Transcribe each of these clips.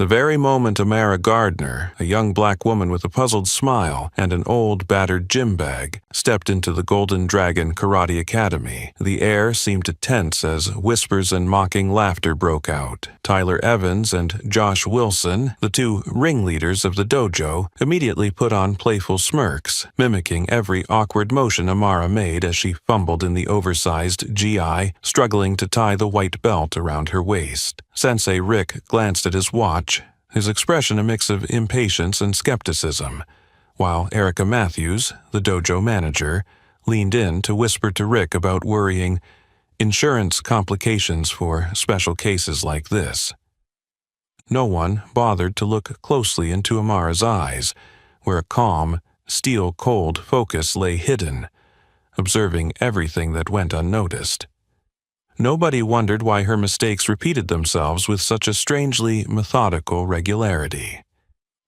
The very moment Amara Gardner, a young black woman with a puzzled smile and an old, battered gym bag, stepped into the Golden Dragon Karate Academy, the air seemed to tense as whispers and mocking laughter broke out. Tyler Evans and Josh Wilson, the two ringleaders of the dojo, immediately put on playful smirks, mimicking every awkward motion Amara made as she fumbled in the oversized GI, struggling to tie the white belt around her waist. Sensei Rick glanced at his watch, his expression a mix of impatience and skepticism, while Erica Matthews, the dojo manager, leaned in to whisper to Rick about worrying insurance complications for special cases like this. No one bothered to look closely into Amara's eyes, where a calm, steel-cold focus lay hidden, observing everything that went unnoticed. Nobody wondered why her mistakes repeated themselves with such a strangely methodical regularity.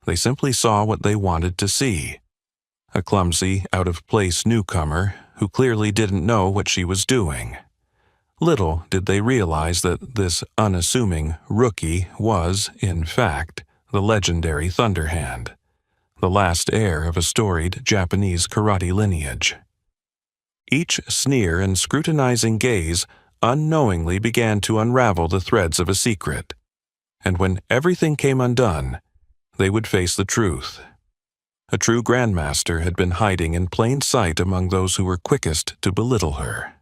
They simply saw what they wanted to see. A clumsy, out-of-place newcomer who clearly didn't know what she was doing. Little did they realize that this unassuming rookie was, in fact, the legendary Thunderhand, the last heir of a storied Japanese karate lineage. Each sneer and scrutinizing gaze unknowingly began to unravel the threads of a secret, and when everything came undone, they would face the truth. A true grandmaster had been hiding in plain sight among those who were quickest to belittle her.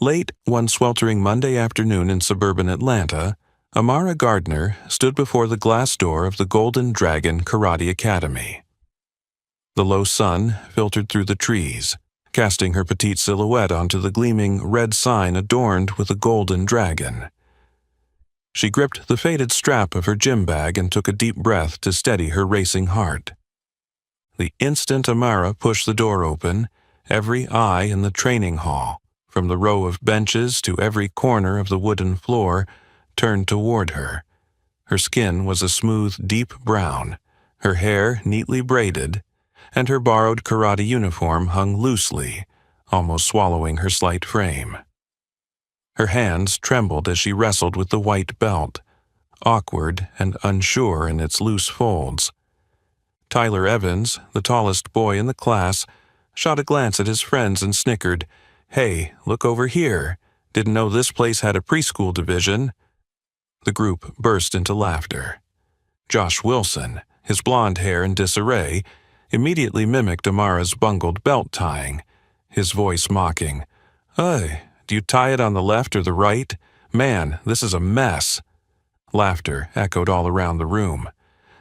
Late one sweltering Monday afternoon in suburban Atlanta, Amara Gardner stood before the glass door of the Golden Dragon Karate Academy. The low sun filtered through the trees, casting her petite silhouette onto the gleaming red sign adorned with a golden dragon. She gripped the faded strap of her gym bag and took a deep breath to steady her racing heart. The instant Amara pushed the door open, every eye in the training hall, from the row of benches to every corner of the wooden floor, turned toward her. Her skin was a smooth, deep brown, her hair neatly braided, and her borrowed karate uniform hung loosely, almost swallowing her slight frame. Her hands trembled as she wrestled with the white belt, awkward and unsure in its loose folds. Tyler Evans, the tallest boy in the class, shot a glance at his friends and snickered, "Hey, look over here. Didn't know this place had a preschool division." The group burst into laughter. Josh Wilson, his blonde hair in disarray, immediately mimicked Amara's bungled belt tying, his voice mocking, "Hey, do you tie it on the left or the right? Man, this is a mess." Laughter echoed all around the room.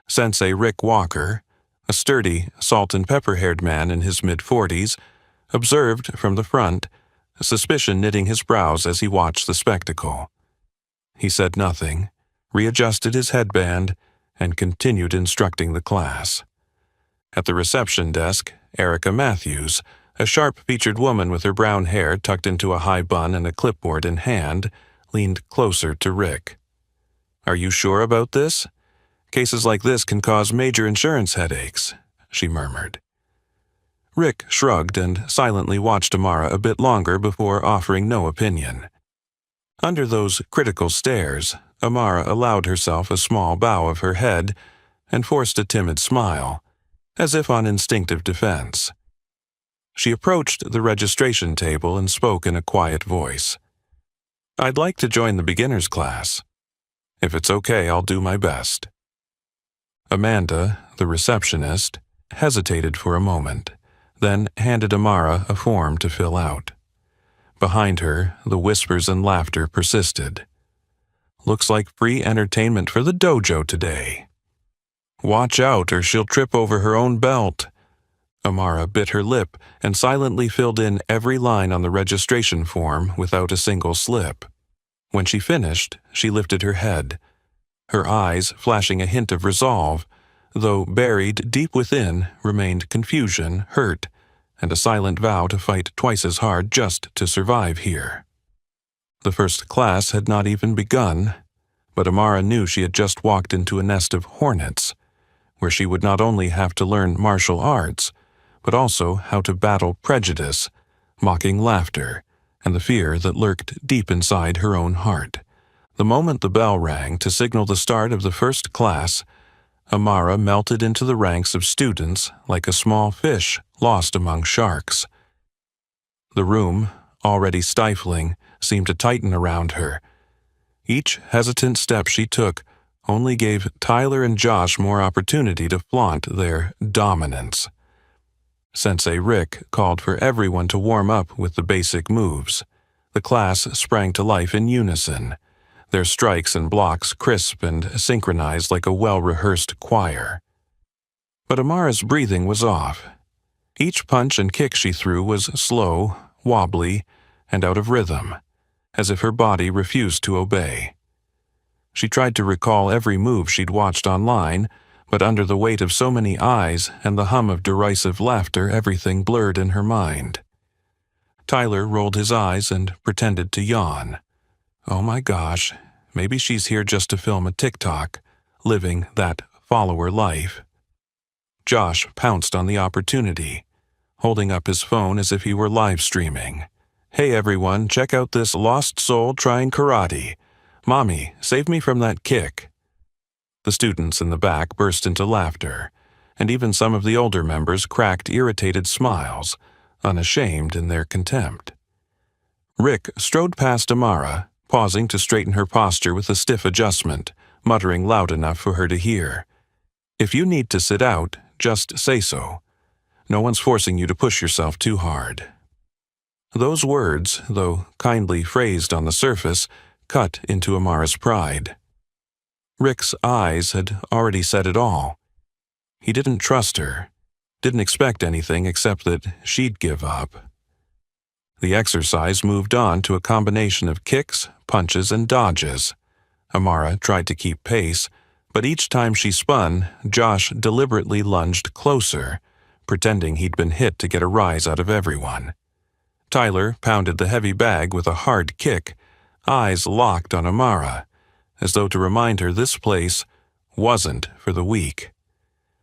Sensei Rick Walker, a sturdy, salt-and-pepper-haired man in his mid-40s, observed from the front, suspicion knitting his brows as he watched the spectacle. He said nothing, readjusted his headband, and continued instructing the class. At the reception desk, Erica Matthews, a sharp-featured woman with her brown hair tucked into a high bun and a clipboard in hand, leaned closer to Rick. "Are you sure about this? Cases like this can cause major insurance headaches," she murmured. Rick shrugged and silently watched Amara a bit longer before offering no opinion. Under those critical stares, Amara allowed herself a small bow of her head and forced a timid smile, as if on instinctive defense. She approached the registration table and spoke in a quiet voice. "I'd like to join the beginner's class. If it's okay, I'll do my best." Amanda, the receptionist, hesitated for a moment, then handed Amara a form to fill out. Behind her, the whispers and laughter persisted. "Looks like free entertainment for the dojo today. Watch out or she'll trip over her own belt." Amara bit her lip and silently filled in every line on the registration form without a single slip. When she finished, she lifted her head, her eyes flashing a hint of resolve, though buried deep within remained confusion, hurt, and a silent vow to fight twice as hard just to survive here. The first class had not even begun, but Amara knew she had just walked into a nest of hornets, where she would not only have to learn martial arts, but also how to battle prejudice, mocking laughter, and the fear that lurked deep inside her own heart, The moment the bell rang to signal the start of the first class, Amara melted into the ranks of students like a small fish lost among sharks. The room, already stifling, seemed to tighten around her. Each hesitant step she took only gave Tyler and Josh more opportunity to flaunt their dominance. Sensei Rick called for everyone to warm up with the basic moves. The class sprang to life in unison, their strikes and blocks crisp and synchronized like a well-rehearsed choir. But Amara's breathing was off. Each punch and kick she threw was slow, wobbly, and out of rhythm, as if her body refused to obey. She tried to recall every move she'd watched online, but under the weight of so many eyes and the hum of derisive laughter, everything blurred in her mind. Tyler rolled his eyes and pretended to yawn. Oh my gosh, maybe she's here just to film a TikTok, living that follower life. Josh pounced on the opportunity, holding up his phone as if he were live streaming. Hey everyone, check out this lost soul trying karate. Mommy, save me from that kick. The students in the back burst into laughter, and even some of the older members cracked irritated smiles, unashamed in their contempt. Rick strode past Amara, pausing to straighten her posture with a stiff adjustment, muttering loud enough for her to hear. If you need to sit out, just say so. No one's forcing you to push yourself too hard. Those words, though kindly phrased on the surface, cut into Amara's pride. Rick's eyes had already said it all. He didn't trust her, didn't expect anything except that she'd give up. The exercise moved on to a combination of kicks, punches, and dodges. Amara tried to keep pace, but each time she spun, Josh deliberately lunged closer, pretending he'd been hit to get a rise out of everyone. Tyler pounded the heavy bag with a hard kick, eyes locked on Amara, as though to remind her this place wasn't for the weak.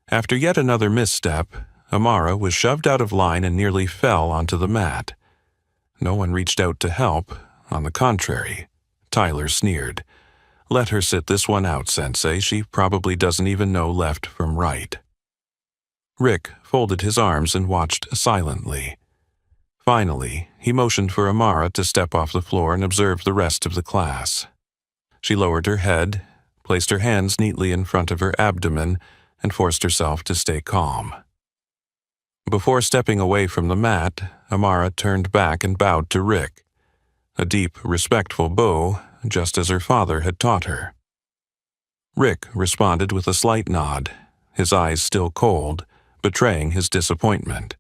After yet another misstep, Amara was shoved out of line and nearly fell onto the mat. No one reached out to help. On the contrary, Tyler sneered. Let her sit this one out, Sensei. She probably doesn't even know left from right. Rick folded his arms and watched silently. Finally, he motioned for Amara to step off the floor and observe the rest of the class. She lowered her head, placed her hands neatly in front of her abdomen, and forced herself to stay calm. Before stepping away from the mat, Amara turned back and bowed to Rick, a deep, respectful bow, just as her father had taught her. Rick responded with a slight nod, his eyes still cold, betraying his disappointment.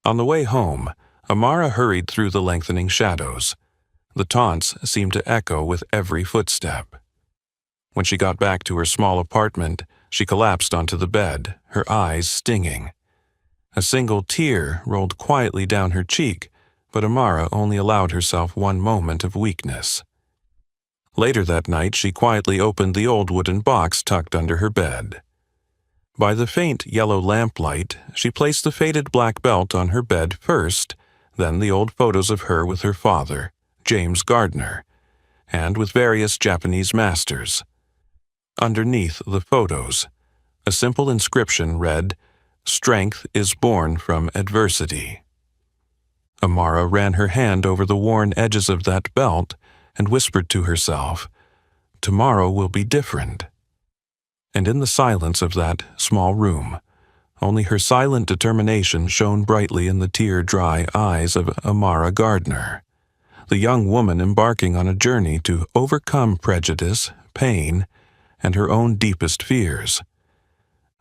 On the way home, Amara hurried through the lengthening shadows. The taunts seemed to echo with every footstep. When she got back to her small apartment, she collapsed onto the bed, her eyes stinging. A single tear rolled quietly down her cheek, but Amara only allowed herself one moment of weakness. Later that night, she quietly opened the old wooden box tucked under her bed. By the faint yellow lamplight, she placed the faded black belt on her bed first, then the old photos of her with her father, James Gardner, and with various Japanese masters. Underneath the photos, a simple inscription read, "Strength is born from adversity." Amara ran her hand over the worn edges of that belt and whispered to herself, "Tomorrow will be different." And in the silence of that small room, only her silent determination shone brightly in the tear-dry eyes of Amara Gardner, the young woman embarking on a journey to overcome prejudice, pain, and her own deepest fears.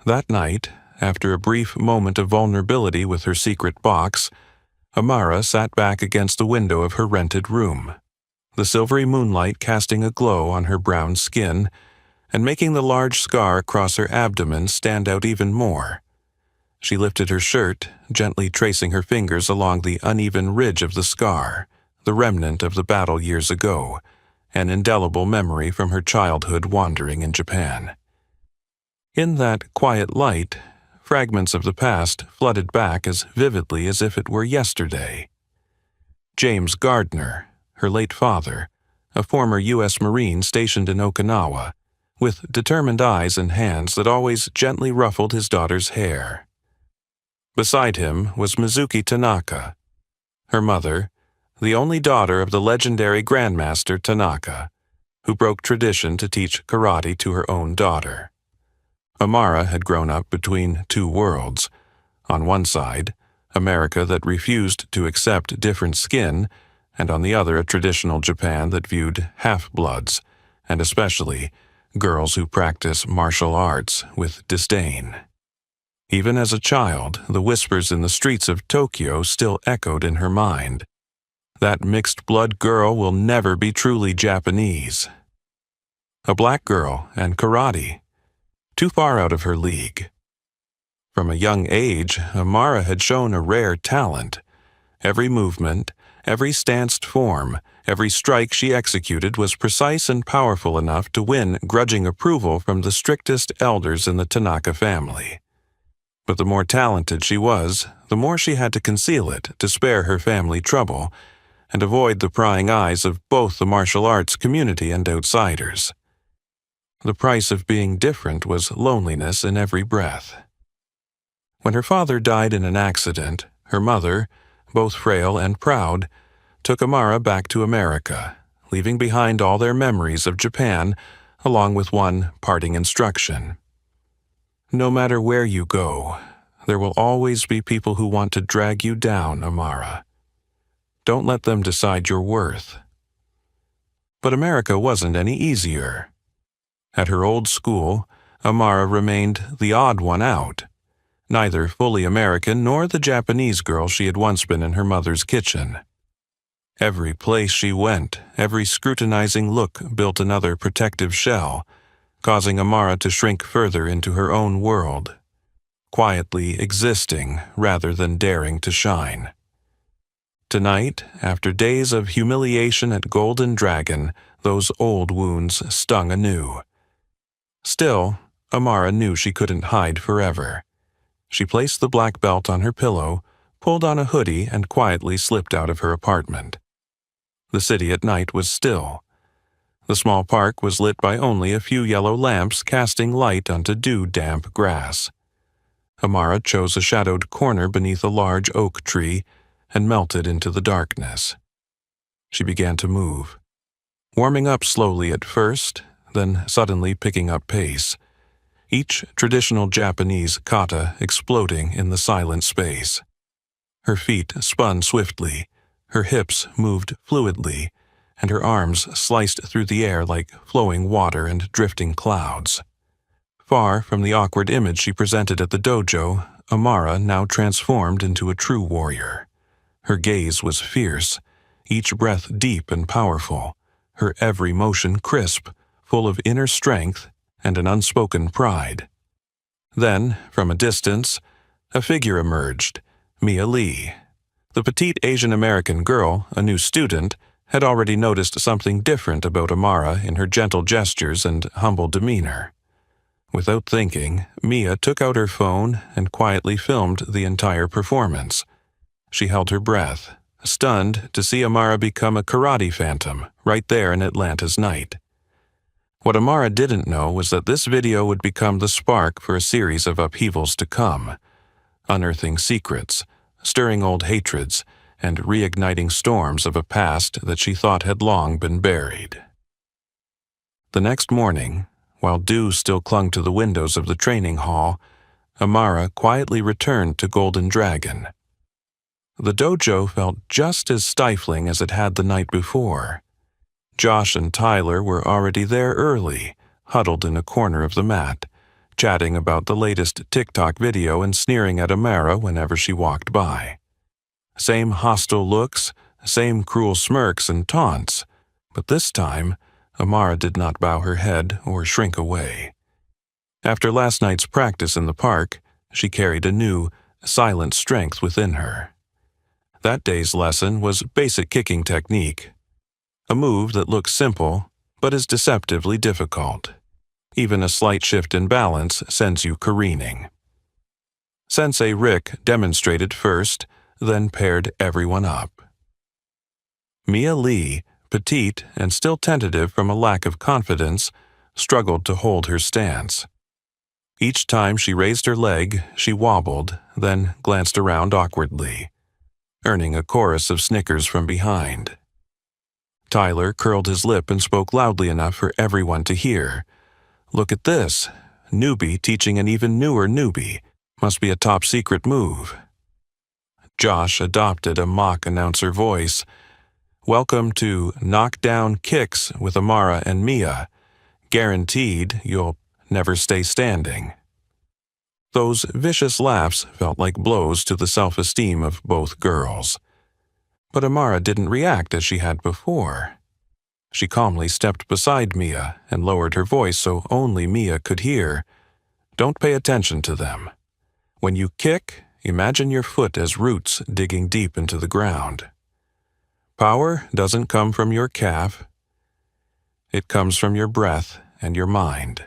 That night, after a brief moment of vulnerability with her secret box, Amara sat back against the window of her rented room, the silvery moonlight casting a glow on her brown skin and making the large scar across her abdomen stand out even more. She lifted her shirt, gently tracing her fingers along the uneven ridge of the scar, the remnant of the battle years ago, an indelible memory from her childhood wandering in Japan. In that quiet light, fragments of the past flooded back as vividly as if it were yesterday. James Gardner, her late father, a former U.S. Marine stationed in Okinawa, with determined eyes and hands that always gently ruffled his daughter's hair. Beside him was Mizuki Tanaka, her mother, the only daughter of the legendary Grandmaster Tanaka, who broke tradition to teach karate to her own daughter. Amara had grown up between two worlds. On one side, America that refused to accept different skin, and on the other a traditional Japan that viewed half-bloods, and especially girls who practice martial arts, with disdain. Even as a child, the whispers in the streets of Tokyo still echoed in her mind. That mixed-blood girl will never be truly Japanese. A black girl and karate, too far out of her league. From a young age, Amara had shown a rare talent. Every movement, every stanced form, every strike she executed was precise and powerful enough to win grudging approval from the strictest elders in the Tanaka family. But the more talented she was, the more she had to conceal it to spare her family trouble and avoid the prying eyes of both the martial arts community and outsiders. The price of being different was loneliness in every breath. When her father died in an accident, her mother, both frail and proud, took Amara back to America, leaving behind all their memories of Japan, along with one parting instruction. No matter where you go, there will always be people who want to drag you down, Amara. Don't let them decide your worth. But America wasn't any easier. At her old school, Amara remained the odd one out, neither fully American nor the Japanese girl she had once been in her mother's kitchen. Every place she went, every scrutinizing look built another protective shell, causing Amara to shrink further into her own world, quietly existing rather than daring to shine. Tonight, after days of humiliation at Golden Dragon, those old wounds stung anew. Still, Amara knew she couldn't hide forever. She placed the black belt on her pillow, pulled on a hoodie, and quietly slipped out of her apartment. The city at night was still. The small park was lit by only a few yellow lamps casting light onto dew-damp grass. Amara chose a shadowed corner beneath a large oak tree and melted into the darkness. She began to move, warming up slowly at first, then suddenly picking up pace, each traditional Japanese kata exploding in the silent space. Her feet spun swiftly, her hips moved fluidly, and her arms sliced through the air like flowing water and drifting clouds. Far from the awkward image she presented at the dojo, Amara now transformed into a true warrior. Her gaze was fierce, each breath deep and powerful, her every motion crisp, full of inner strength and an unspoken pride. Then, from a distance, a figure emerged, Mia Lee. The petite Asian-American girl, a new student, had already noticed something different about Amara in her gentle gestures and humble demeanor. Without thinking, Mia took out her phone and quietly filmed the entire performance. She held her breath, stunned to see Amara become a karate phantom right there in Atlanta's night. What Amara didn't know was that this video would become the spark for a series of upheavals to come, unearthing secrets, stirring old hatreds, and reigniting storms of a past that she thought had long been buried. The next morning, while dew still clung to the windows of the training hall, Amara quietly returned to Golden Dragon. The dojo felt just as stifling as it had the night before. Josh and Tyler were already there early, huddled in a corner of the mat, chatting about the latest TikTok video and sneering at Amara whenever she walked by. Same hostile looks, same cruel smirks and taunts, but this time, Amara did not bow her head or shrink away. After last night's practice in the park, she carried a new, silent strength within her. That day's lesson was basic kicking technique, a move that looks simple but is deceptively difficult. Even a slight shift in balance sends you careening. Sensei Rick demonstrated first, then paired everyone up. Mia Lee petite and still tentative from a lack of confidence, struggled to hold her stance. Each time she raised her leg, she wobbled, then glanced around awkwardly, earning a chorus of snickers from behind. Tyler curled his lip and spoke loudly enough for everyone to hear. "Look at this. Newbie teaching an even newer newbie. Must be a top-secret move." Josh adopted a mock announcer voice. "Welcome to Knockdown Kicks with Amara and Mia. Guaranteed you'll never stay standing." Those vicious laughs felt like blows to the self-esteem of both girls. But Amara didn't react as she had before. She calmly stepped beside Mia and lowered her voice so only Mia could hear. "Don't pay attention to them. When you kick, imagine your foot as roots digging deep into the ground. Power doesn't come from your calf. It comes from your breath and your mind."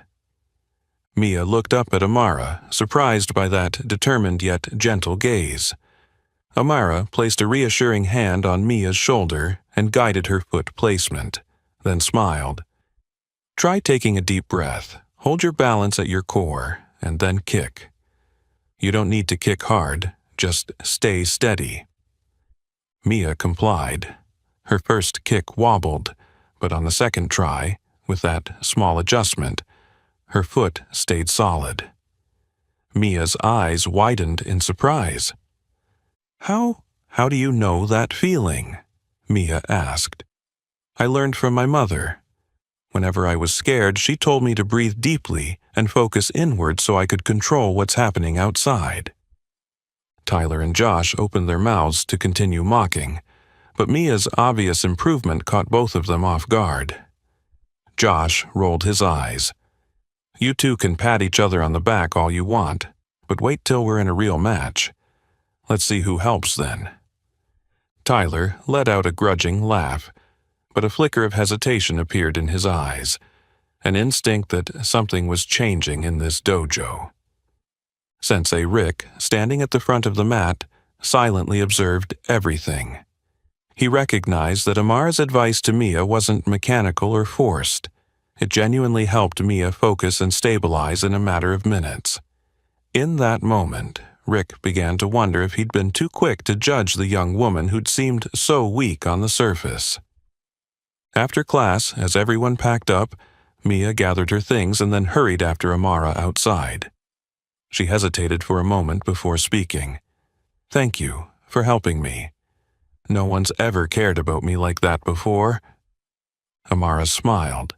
Mia looked up at Amara, surprised by that determined yet gentle gaze. Amara placed a reassuring hand on Mia's shoulder and guided her foot placement, then smiled. "Try taking a deep breath, hold your balance at your core, and then kick. You don't need to kick hard, just stay steady." Mia complied. Her first kick wobbled, but on the second try, with that small adjustment, her foot stayed solid. Mia's eyes widened in surprise. How do you know that feeling?" Mia asked. "I learned from my mother. Whenever I was scared, she told me to breathe deeply and focus inward so I could control what's happening outside." Tyler and Josh opened their mouths to continue mocking, but Mia's obvious improvement caught both of them off guard. Josh rolled his eyes. "You two can pat each other on the back all you want, but wait till we're in a real match. Let's see who helps then." Tyler let out a grudging laugh, but a flicker of hesitation appeared in his eyes, an instinct that something was changing in this dojo. Sensei Rick, standing at the front of the mat, silently observed everything. He recognized that Amara's advice to Mia wasn't mechanical or forced. It genuinely helped Mia focus and stabilize in a matter of minutes. In that moment, Rick began to wonder if he'd been too quick to judge the young woman who'd seemed so weak on the surface. After class, as everyone packed up, Mia gathered her things and then hurried after Amara outside. She hesitated for a moment before speaking. "Thank you for helping me. No one's ever cared about me like that before." Amara smiled,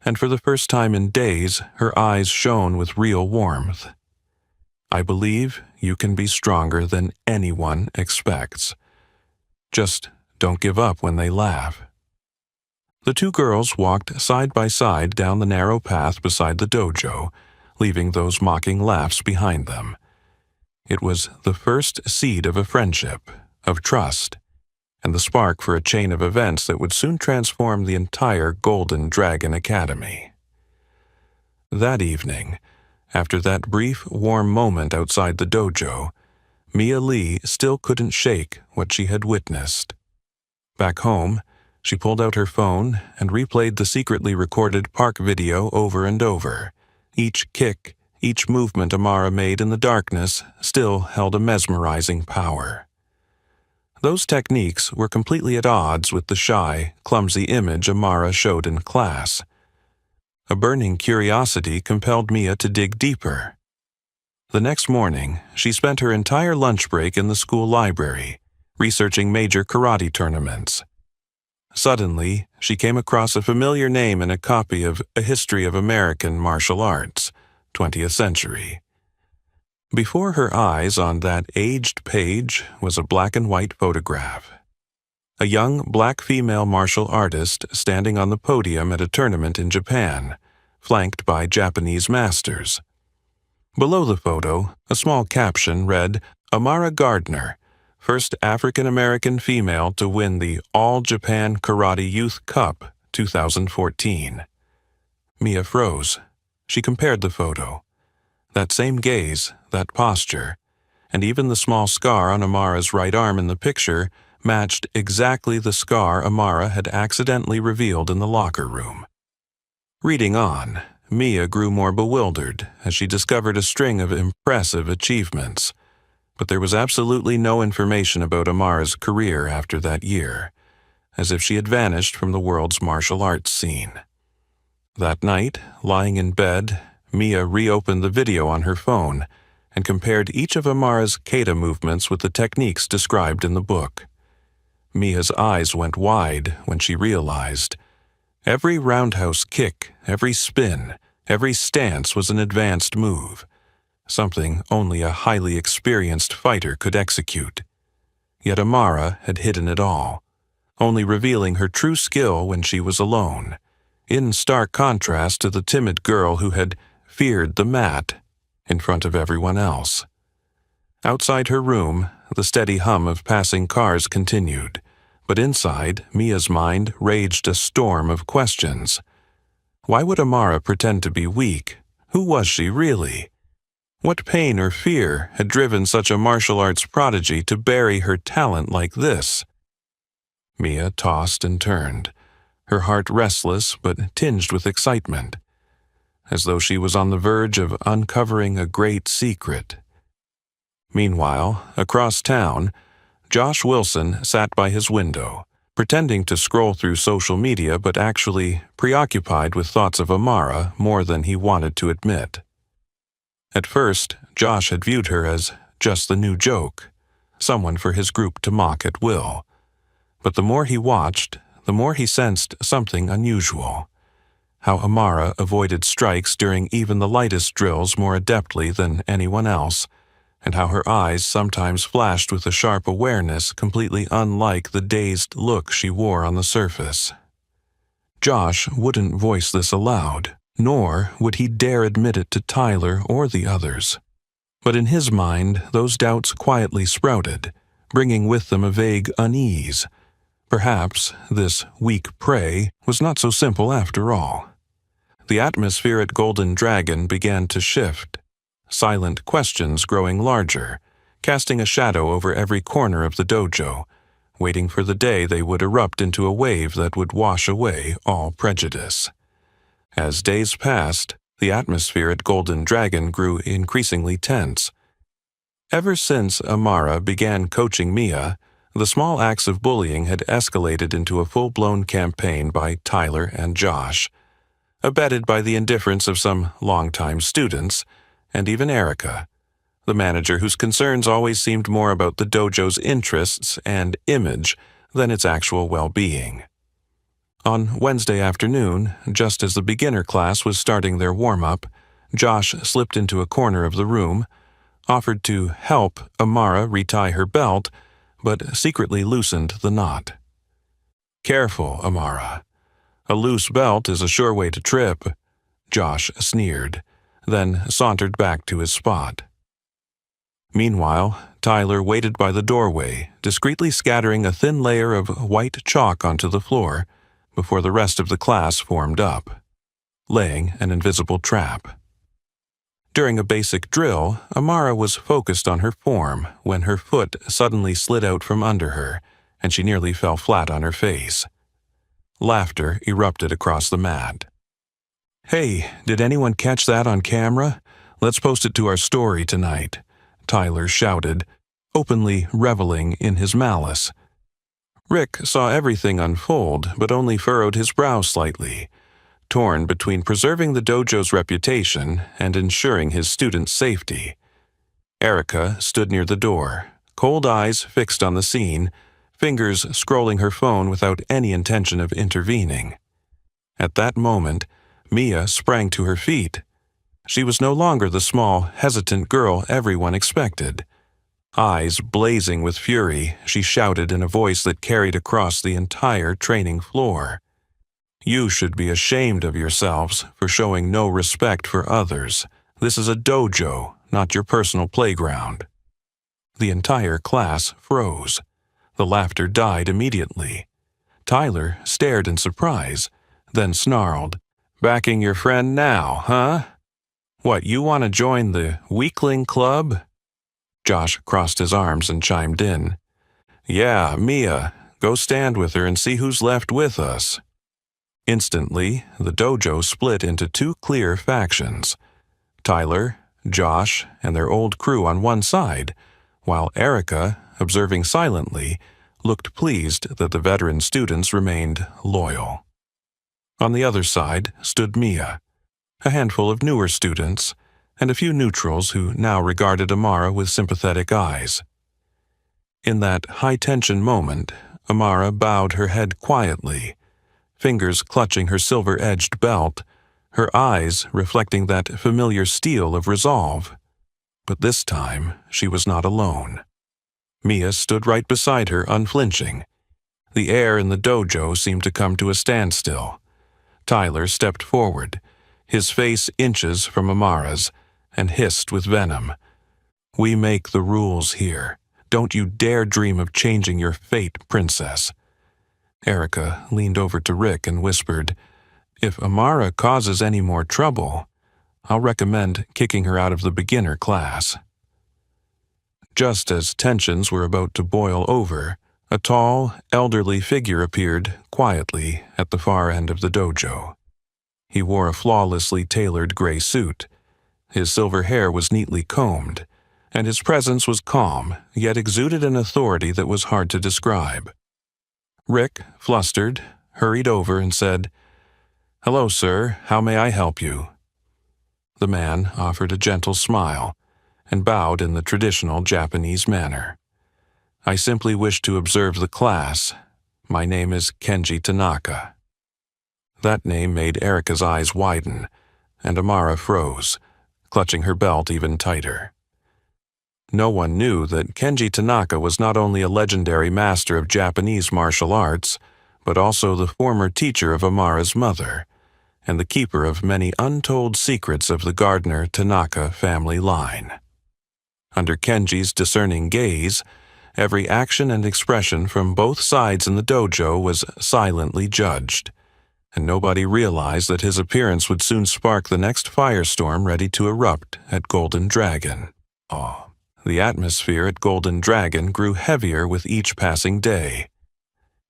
and for the first time in days, her eyes shone with real warmth. "I believe you can be stronger than anyone expects. Just don't give up when they laugh." The two girls walked side by side down the narrow path beside the dojo, leaving those mocking laughs behind them. It was the first seed of a friendship, of trust, and the spark for a chain of events that would soon transform the entire Golden Dragon Academy. That evening, after that brief, warm moment outside the dojo, Mia Lee still couldn't shake what she had witnessed. Back home, she pulled out her phone and replayed the secretly recorded park video over and over. Each kick, each movement Amara made in the darkness still held a mesmerizing power. Those techniques were completely at odds with the shy, clumsy image Amara showed in class. A burning curiosity compelled Mia to dig deeper. The next morning, she spent her entire lunch break in the school library, researching major karate tournaments. Suddenly, she came across a familiar name in a copy of A History of American Martial Arts, 20th Century. Before her eyes on that aged page was a black and white photograph. A young black female martial artist standing on the podium at a tournament in Japan, flanked by Japanese masters. Below the photo, a small caption read, "Amara Gardner, first African-American female to win the All Japan Karate Youth Cup 2014. Mia froze. She compared the photo. That same gaze, that posture, and even the small scar on Amara's right arm in the picture matched exactly the scar Amara had accidentally revealed in the locker room. Reading on, Mia grew more bewildered as she discovered a string of impressive achievements. But there was absolutely no information about Amara's career after that year, as if she had vanished from the world's martial arts scene. That night, lying in bed, Mia reopened the video on her phone and compared each of Amara's kata movements with the techniques described in the book. Mia's eyes went wide when she realized every roundhouse kick, every spin, every stance was an advanced move, something only a highly experienced fighter could execute. Yet Amara had hidden it all, only revealing her true skill when she was alone, in stark contrast to the timid girl who had feared the mat in front of everyone else. Outside her room, the steady hum of passing cars continued, but inside, Mia's mind raged a storm of questions. Why would Amara pretend to be weak? Who was she really? What pain or fear had driven such a martial arts prodigy to bury her talent like this? Mia tossed and turned, her heart restless but tinged with excitement, as though she was on the verge of uncovering a great secret. Meanwhile, across town, Josh Wilson sat by his window, pretending to scroll through social media but actually preoccupied with thoughts of Amara more than he wanted to admit. At first, Josh had viewed her as just the new joke, someone for his group to mock at will. But the more he watched, the more he sensed something unusual. How Amara avoided strikes during even the lightest drills more adeptly than anyone else, and how her eyes sometimes flashed with a sharp awareness completely unlike the dazed look she wore on the surface. Josh wouldn't voice this aloud, nor would he dare admit it to Tyler or the others. But in his mind, those doubts quietly sprouted, bringing with them a vague unease. Perhaps this weak prey was not so simple after all. The atmosphere at Golden Dragon began to shift, silent questions growing larger, casting a shadow over every corner of the dojo, waiting for the day they would erupt into a wave that would wash away all prejudice. As days passed, the atmosphere at Golden Dragon grew increasingly tense. Ever since Amara began coaching Mia, the small acts of bullying had escalated into a full-blown campaign by Tyler and Josh, abetted by the indifference of some longtime students, and even Erica, the manager whose concerns always seemed more about the dojo's interests and image than its actual well-being. On Wednesday afternoon, just as the beginner class was starting their warm-up, Josh slipped into a corner of the room, offered to help Amara retie her belt, but secretly loosened the knot. "Careful, Amara. A loose belt is a sure way to trip," Josh sneered, then sauntered back to his spot. Meanwhile, Tyler waited by the doorway, discreetly scattering a thin layer of white chalk onto the floor before the rest of the class formed up, laying an invisible trap. During a basic drill, Amara was focused on her form when her foot suddenly slid out from under her, and she nearly fell flat on her face. Laughter erupted across the mat. "Hey, did anyone catch that on camera? Let's post it to our story tonight," Tyler shouted, openly reveling in his malice. Rick saw everything unfold, but only furrowed his brow slightly, torn between preserving the dojo's reputation and ensuring his students' safety. Erica stood near the door, cold eyes fixed on the scene, fingers scrolling her phone without any intention of intervening. At that moment, Mia sprang to her feet. She was no longer the small, hesitant girl everyone expected. Eyes blazing with fury, she shouted in a voice that carried across the entire training floor. "You should be ashamed of yourselves for showing no respect for others. This is a dojo, not your personal playground." The entire class froze. The laughter died immediately. Tyler stared in surprise, then snarled, "Backing your friend now, huh? What, you want to join the weakling club?" Josh crossed his arms and chimed in. "Yeah, Mia, go stand with her and see who's left with us." Instantly, the dojo split into two clear factions. Tyler, Josh, and their old crew on one side, while Erica, observing silently, looked pleased that the veteran students remained loyal. On the other side stood Mia, a handful of newer students, and a few neutrals who now regarded Amara with sympathetic eyes. In that high-tension moment, Amara bowed her head quietly, fingers clutching her silver-edged belt, her eyes reflecting that familiar steel of resolve. But this time, she was not alone. Mia stood right beside her, unflinching. The air in the dojo seemed to come to a standstill. Tyler stepped forward, his face inches from Amara's, and hissed with venom. "We make the rules here. Don't you dare dream of changing your fate, princess." Erica leaned over to Rick and whispered, "If Amara causes any more trouble, I'll recommend kicking her out of the beginner class." Just as tensions were about to boil over, a tall, elderly figure appeared quietly at the far end of the dojo. He wore a flawlessly tailored gray suit. His silver hair was neatly combed, and his presence was calm, yet exuded an authority that was hard to describe. Rick, flustered, hurried over and said, "Hello, sir. How may I help you?" The man offered a gentle smile and bowed in the traditional Japanese manner. "I simply wish to observe the class. My name is Kenji Tanaka." That name made Erica's eyes widen, and Amara froze, clutching her belt even tighter. No one knew that Kenji Tanaka was not only a legendary master of Japanese martial arts, but also the former teacher of Amara's mother, and the keeper of many untold secrets of the Gardner Tanaka family line. Under Kenji's discerning gaze, every action and expression from both sides in the dojo was silently judged, and nobody realized that his appearance would soon spark the next firestorm ready to erupt at Golden Dragon. The atmosphere at Golden Dragon grew heavier with each passing day.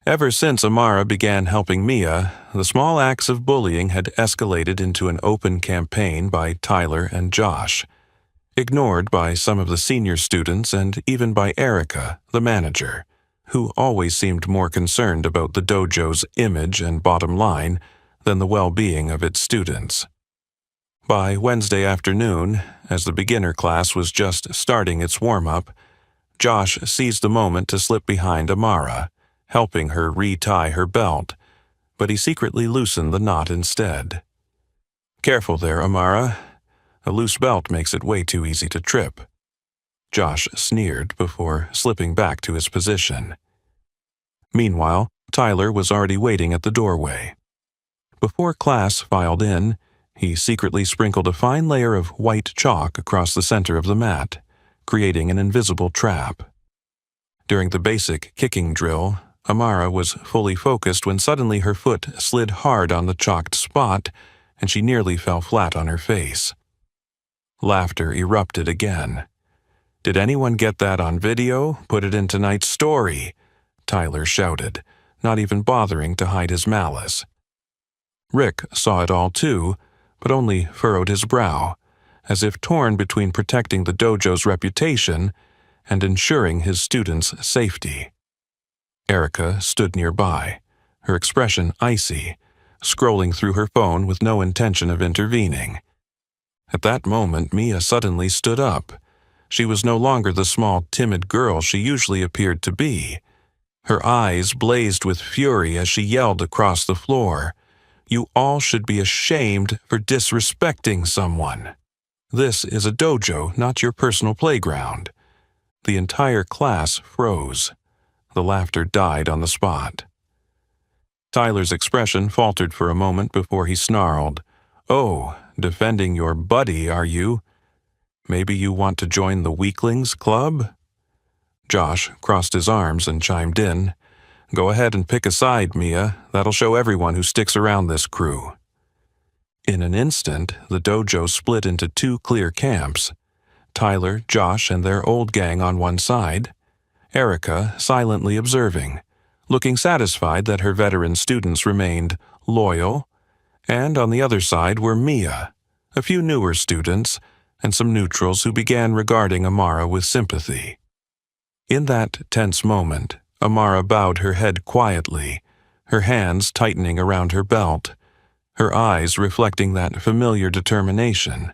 Ever since Amara began helping Mia, the small acts of bullying had escalated into an open campaign by Tyler and Josh, ignored by some of the senior students and even by Erica, the manager, who always seemed more concerned about the dojo's image and bottom line than the well-being of its students. By Wednesday afternoon, as the beginner class was just starting its warm-up, Josh seized the moment to slip behind Amara, helping her re-tie her belt, but he secretly loosened the knot instead. "Careful there, Amara. A loose belt makes it way too easy to trip." Josh sneered before slipping back to his position. Meanwhile, Tyler was already waiting at the doorway. Before class filed in, he secretly sprinkled a fine layer of white chalk across the center of the mat, creating an invisible trap. During the basic kicking drill, Amara was fully focused when suddenly her foot slid hard on the chalked spot, and she nearly fell flat on her face. Laughter erupted again. "Did anyone get that on video? Put it in tonight's story," Tyler shouted, not even bothering to hide his malice. Rick saw it all too, but only furrowed his brow, as if torn between protecting the dojo's reputation and ensuring his students' safety. Erica stood nearby, her expression icy, scrolling through her phone with no intention of intervening. At that moment, Mia suddenly stood up. She was no longer the small, timid girl she usually appeared to be. Her eyes blazed with fury as she yelled across the floor, "You all should be ashamed for disrespecting someone. This is a dojo, not your personal playground." The entire class froze. The laughter died on the spot. Tyler's expression faltered for a moment before he snarled, "Oh, defending your buddy, are you? Maybe you want to join the Weaklings Club?" Josh crossed his arms and chimed in, "Go ahead and pick a side, Mia. That'll show everyone who sticks around this crew." In an instant, the dojo split into two clear camps. Tyler, Josh, and their old gang on one side, Erica silently observing, looking satisfied that her veteran students remained loyal, and on the other side were Mia, a few newer students, and some neutrals who began regarding Amara with sympathy. In that tense moment, Amara bowed her head quietly, her hands tightening around her belt, her eyes reflecting that familiar determination,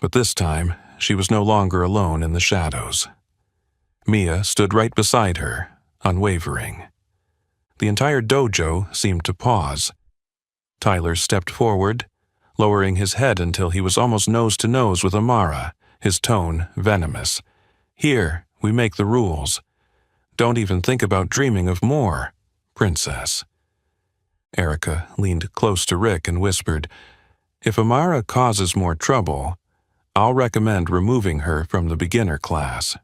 but this time she was no longer alone in the shadows. Mia stood right beside her, unwavering. The entire dojo seemed to pause. Tyler stepped forward, lowering his head until he was almost nose to nose with Amara, his tone venomous. "Here, we make the rules. Don't even think about dreaming of more, princess." Erica leaned close to Rick and whispered, "If Amara causes more trouble, I'll recommend removing her from the beginner class."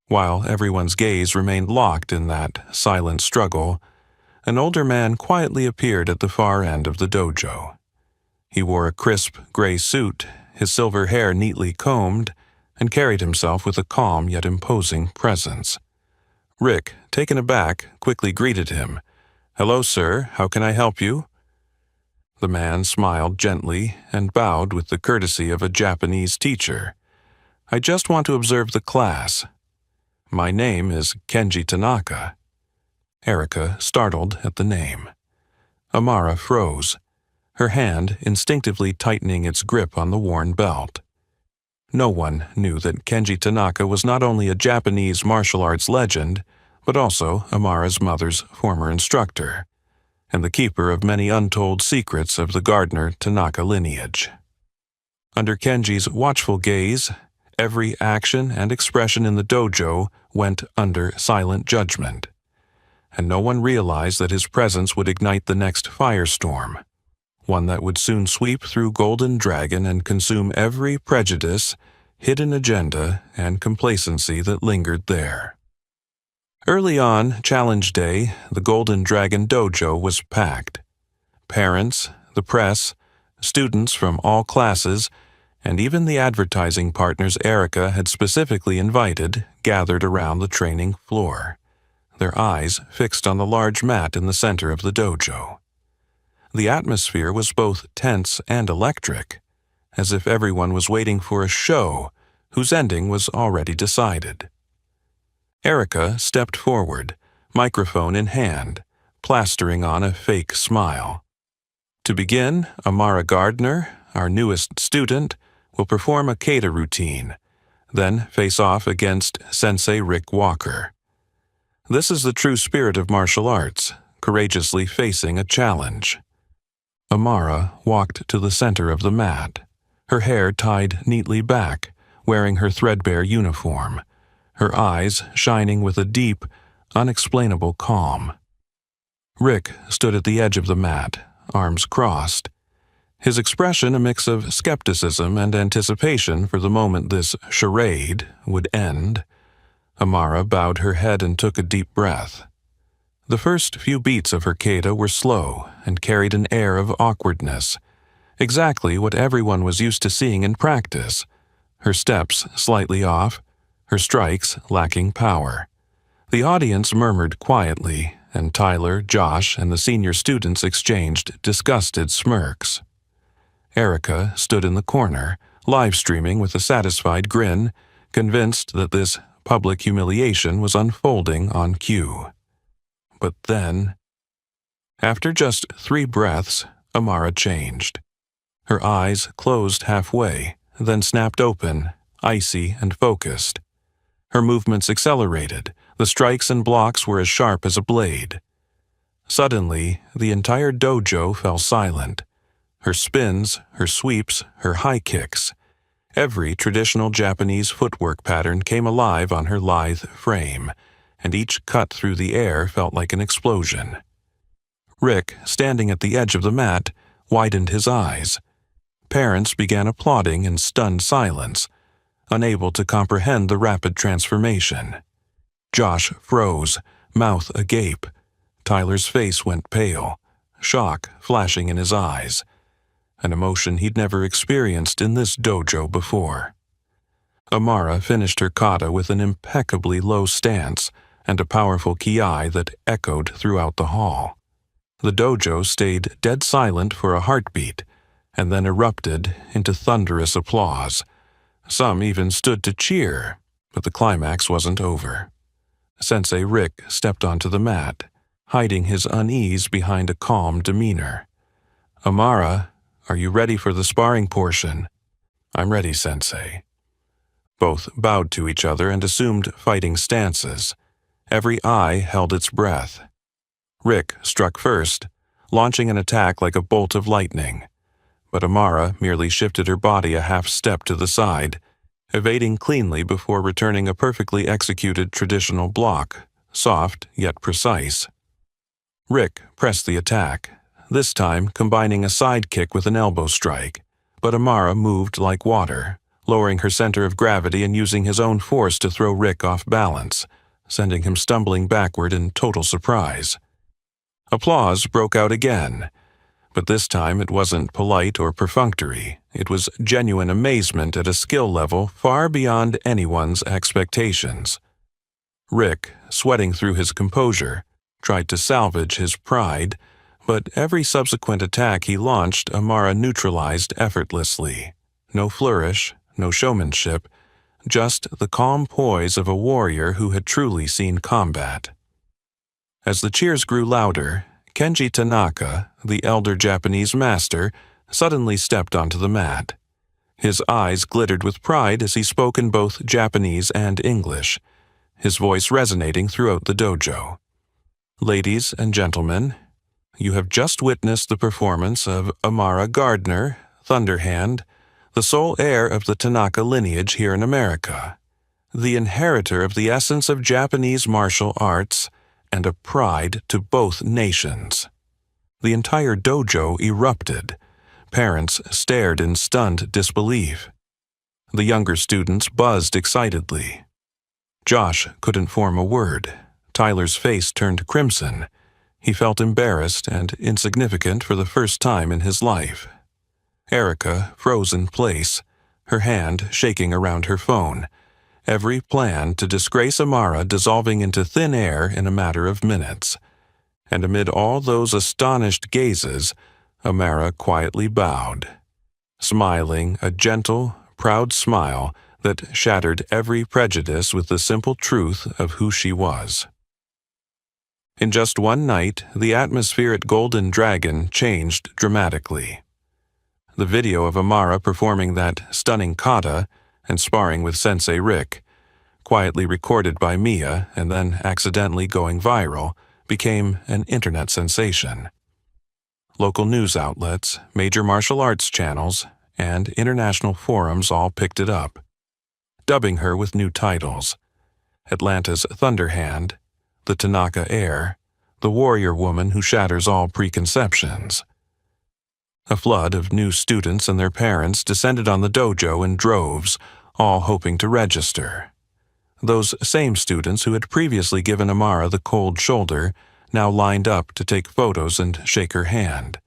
While everyone's gaze remained locked in that silent struggle, an older man quietly appeared at the far end of the dojo. He wore a crisp gray suit, his silver hair neatly combed, and carried himself with a calm yet imposing presence. Rick, taken aback, quickly greeted him. "Hello, sir. How can I help you?" The man smiled gently and bowed with the courtesy of a Japanese teacher. "I just want to observe the class. My name is Kenji Tanaka." Erica startled at the name. Amara froze, her hand instinctively tightening its grip on the worn belt. No one knew that Kenji Tanaka was not only a Japanese martial arts legend, but also Amara's mother's former instructor, and the keeper of many untold secrets of the Gardner-Tanaka lineage. Under Kenji's watchful gaze, every action and expression in the dojo went under silent judgment, and no one realized that his presence would ignite the next firestorm, one that would soon sweep through Golden Dragon and consume every prejudice, hidden agenda, and complacency that lingered there. Early on Challenge Day, the Golden Dragon dojo was packed. Parents, the press, students from all classes, and even the advertising partners Erica had specifically invited gathered around the training floor, their eyes fixed on the large mat in the center of the dojo. The atmosphere was both tense and electric, as if everyone was waiting for a show whose ending was already decided. Erica stepped forward, microphone in hand, plastering on a fake smile. To begin, Amara Gardner, our newest student, will perform a kata routine, then face off against Sensei Rick Walker. This is the true spirit of martial arts, courageously facing a challenge. Amara walked to the center of the mat, her hair tied neatly back, wearing her threadbare uniform, her eyes shining with a deep, unexplainable calm. Rick stood at the edge of the mat, arms crossed, his expression a mix of skepticism and anticipation for the moment this charade would end. Amara bowed her head and took a deep breath. The first few beats of her kata were slow and carried an air of awkwardness, exactly what everyone was used to seeing in practice, her steps slightly off, her strikes lacking power. The audience murmured quietly, and Tyler, Josh, and the senior students exchanged disgusted smirks. Erica stood in the corner, live-streaming with a satisfied grin, convinced that this public humiliation was unfolding on cue. But then, after just 3 breaths, Amara changed. Her eyes closed halfway, then snapped open, icy and focused. Her movements accelerated, the strikes and blocks were as sharp as a blade. Suddenly, the entire dojo fell silent. Her spins, her sweeps, her high kicks. Every traditional Japanese footwork pattern came alive on her lithe frame, and each cut through the air felt like an explosion. Rick, standing at the edge of the mat, widened his eyes. Parents began applauding in stunned silence, unable to comprehend the rapid transformation. Josh froze, mouth agape. Tyler's face went pale, shock flashing in his eyes, an emotion he'd never experienced in this dojo before. Amara finished her kata with an impeccably low stance and a powerful kiai that echoed throughout the hall. The dojo stayed dead silent for a heartbeat, and then erupted into thunderous applause. Some even stood to cheer, but the climax wasn't over. Sensei Rick stepped onto the mat, hiding his unease behind a calm demeanor. "Amara, are you ready for the sparring portion?" "I'm ready, Sensei." Both bowed to each other and assumed fighting stances. Every eye held its breath. Rick struck first, launching an attack like a bolt of lightning. But Amara merely shifted her body a half step to the side, evading cleanly before returning a perfectly executed traditional block, soft yet precise. Rick pressed the attack, this time combining a side kick with an elbow strike, but Amara moved like water, lowering her center of gravity and using his own force to throw Rick off balance, sending him stumbling backward in total surprise. Applause broke out again, but this time it wasn't polite or perfunctory. It was genuine amazement at a skill level far beyond anyone's expectations. Rick, sweating through his composure, tried to salvage his pride, but every subsequent attack he launched Amara neutralized effortlessly. No flourish, no showmanship, just the calm poise of a warrior who had truly seen combat. As the cheers grew louder, Kenji Tanaka, the elder Japanese master, suddenly stepped onto the mat. His eyes glittered with pride as he spoke in both Japanese and English, his voice resonating throughout the dojo. "Ladies and gentlemen, you have just witnessed the performance of Amara Gardner, Thunderhand, the sole heir of the Tanaka lineage here in America, the inheritor of the essence of Japanese martial arts, and a pride to both nations." The entire dojo erupted. Parents stared in stunned disbelief. The younger students buzzed excitedly. Josh couldn't form a word. Tyler's face turned crimson. He felt embarrassed and insignificant for the first time in his life. Erica froze in place, her hand shaking around her phone, every plan to disgrace Amara dissolving into thin air in a matter of minutes. And amid all those astonished gazes, Amara quietly bowed, smiling a gentle, proud smile that shattered every prejudice with the simple truth of who she was. In just one night, the atmosphere at Golden Dragon changed dramatically. The video of Amara performing that stunning kata and sparring with Sensei Rick, quietly recorded by Mia and then accidentally going viral, became an internet sensation. Local news outlets, major martial arts channels, and international forums all picked it up, dubbing her with new titles: Atlanta's Thunderhand, the Tanaka heir, the warrior woman who shatters all preconceptions. A flood of new students and their parents descended on the dojo in droves, all hoping to register. Those same students who had previously given Amara the cold shoulder now lined up to take photos and shake her hand.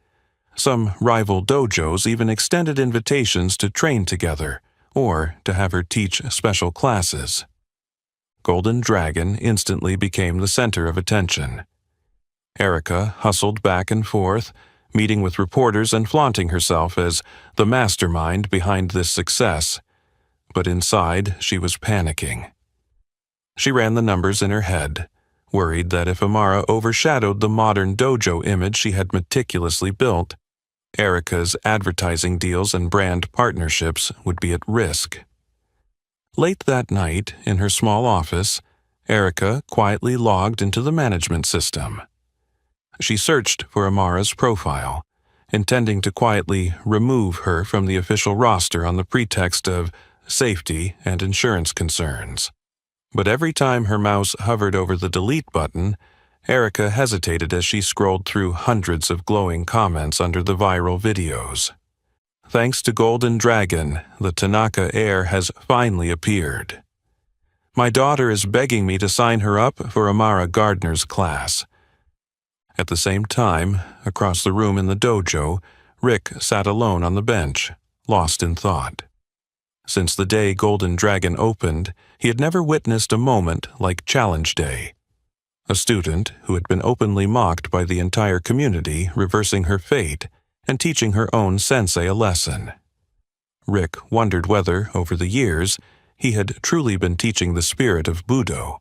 Some rival dojos even extended invitations to train together or to have her teach special classes. Golden Dragon instantly became the center of attention. Erica hustled back and forth, meeting with reporters and flaunting herself as the mastermind behind this success, but inside she was panicking. She ran the numbers in her head, worried that if Amara overshadowed the modern dojo image she had meticulously built, Erica's advertising deals and brand partnerships would be at risk. Late that night, in her small office, Erica quietly logged into the management system. She searched for Amara's profile, intending to quietly remove her from the official roster on the pretext of safety and insurance concerns. But every time her mouse hovered over the delete button, Erica hesitated as she scrolled through hundreds of glowing comments under the viral videos. "Thanks to Golden Dragon, the Tanaka heir has finally appeared. My daughter is begging me to sign her up for Amara Gardner's class." At the same time, across the room in the dojo, Rick sat alone on the bench, lost in thought. Since the day Golden Dragon opened, he had never witnessed a moment like Challenge Day. A student who had been openly mocked by the entire community reversing her fate and teaching her own sensei a lesson. Rick wondered whether, over the years, he had truly been teaching the spirit of Budo,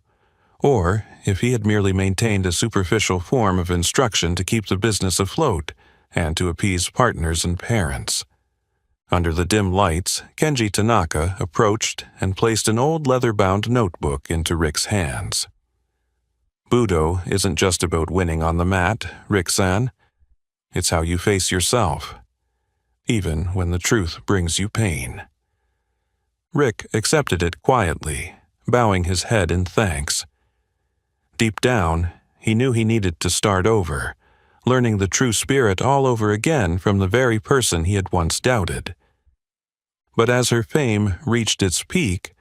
or if he had merely maintained a superficial form of instruction to keep the business afloat and to appease partners and parents. Under the dim lights, Kenji Tanaka approached and placed an old leather-bound notebook into Rick's hands. Budo isn't just about winning on the mat, Rick-san. It's how you face yourself, even when the truth brings you pain. Rick accepted it quietly, bowing his head in thanks. Deep down, he knew he needed to start over, learning the true spirit all over again from the very person he had once doubted. But as her fame reached its peak,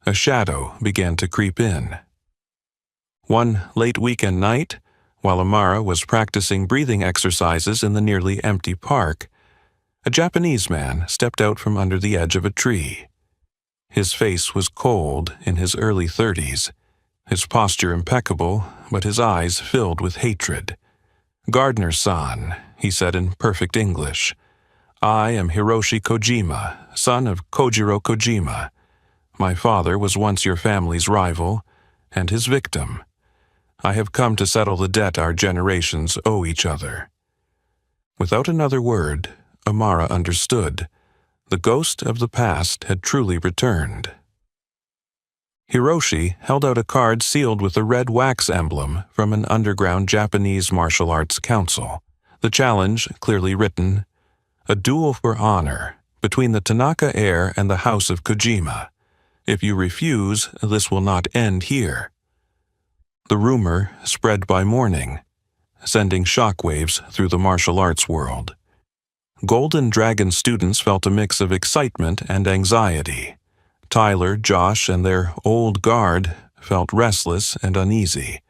a shadow began to creep in. One late weekend night, while Amara was practicing breathing exercises in the nearly empty park, a Japanese man stepped out from under the edge of a tree. His face was cold, in his early 30s, his posture impeccable, but his eyes filled with hatred. "Gardner-san," he said in perfect English, "I am Hiroshi Kojima, son of Kojiro Kojima. My father was once your family's rival, and his victim. I have come to settle the debt our generations owe each other." Without another word, Amara understood. The ghost of the past had truly returned. Hiroshi held out a card sealed with a red wax emblem from an underground Japanese martial arts council. The challenge, clearly written, "A duel for honor between the Tanaka heir and the House of Kojima. If you refuse, this will not end here." The rumor spread by morning, sending shockwaves through the martial arts world. Golden Dragon students felt a mix of excitement and anxiety. Tyler, Josh, and their old guard felt restless and uneasy,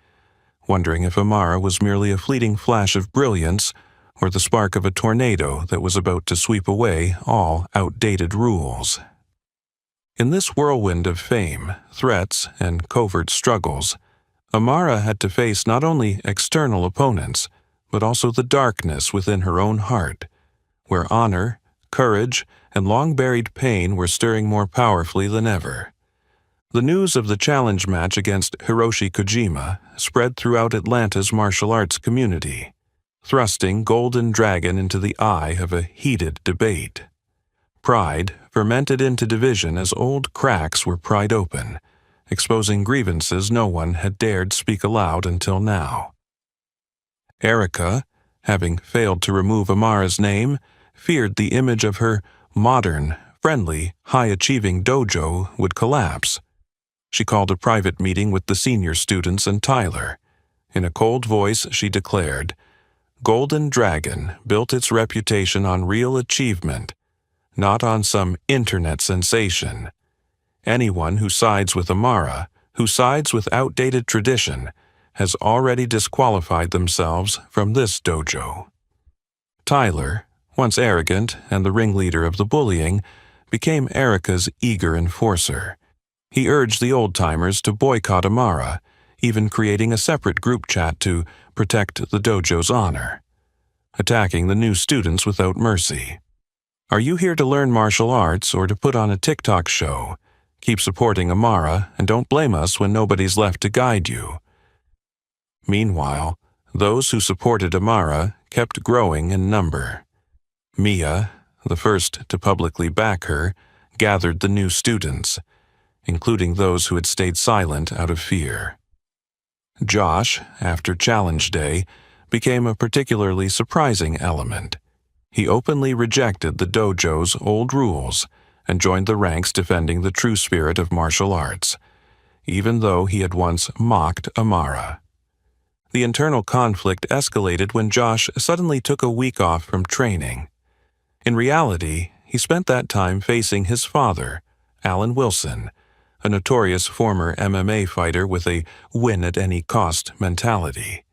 wondering if Amara was merely a fleeting flash of brilliance or the spark of a tornado that was about to sweep away all outdated rules. In this whirlwind of fame, threats, and covert struggles, Amara had to face not only external opponents, but also the darkness within her own heart, where honor, courage, and long-buried pain were stirring more powerfully than ever. The news of the challenge match against Hiroshi Kojima spread throughout Atlanta's martial arts community, thrusting Golden Dragon into the eye of a heated debate. Pride fermented into division as old cracks were pried open, exposing grievances no one had dared speak aloud until now. Erica, having failed to remove Amara's name, feared the image of her modern, friendly, high-achieving dojo would collapse. She called a private meeting with the senior students and Tyler. In a cold voice, she declared, "Golden Dragon built its reputation on real achievement, not on some internet sensation. Anyone who sides with Amara, who sides with outdated tradition, has already disqualified themselves from this dojo." Tyler, once arrogant and the ringleader of the bullying, became Erica's eager enforcer. He urged the old-timers to boycott Amara, even creating a separate group chat to protect the dojo's honor, attacking the new students without mercy. "Are you here to learn martial arts or to put on a TikTok show? Keep supporting Amara and don't blame us when nobody's left to guide you." Meanwhile, those who supported Amara kept growing in number. Mia, the first to publicly back her, gathered the new students, including those who had stayed silent out of fear. Josh, after Challenge Day, became a particularly surprising element. He openly rejected the dojo's old rules and joined the ranks defending the true spirit of martial arts, even though he had once mocked Amara. The internal conflict escalated when Josh suddenly took a week off from training. In reality, he spent that time facing his father, Alan Wilson, a notorious former MMA fighter with a win-at-any-cost mentality.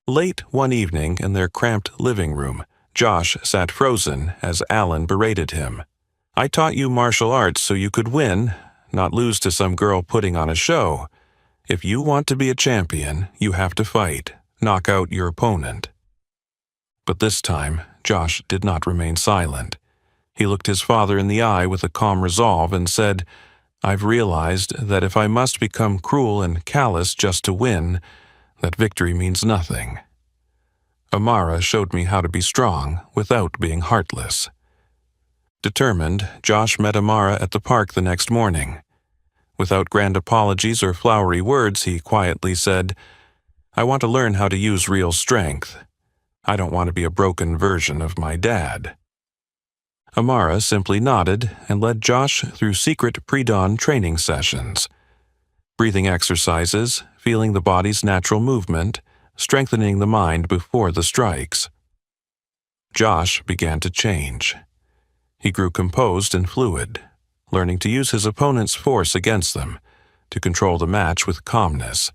Late one evening in their cramped living room, Josh sat frozen as Alan berated him. I taught you martial arts so you could win, not lose to some girl putting on a show. If you want to be a champion, you have to fight, knock out your opponent." But this time, Josh did not remain silent. He looked his father in the eye with a calm resolve and said, "I've realized that if I must become cruel and callous just to win, that victory means nothing. Amara showed me how to be strong without being heartless." Determined, Josh met Amara at the park the next morning. Without grand apologies or flowery words, he quietly said, "I want to learn how to use real strength. I don't want to be a broken version of my dad." Amara simply nodded and led Josh through secret pre-dawn training sessions. Breathing exercises, feeling the body's natural movement, strengthening the mind before the strikes. Josh began to change. He grew composed and fluid, learning to use his opponent's force against them, to control the match with calmness,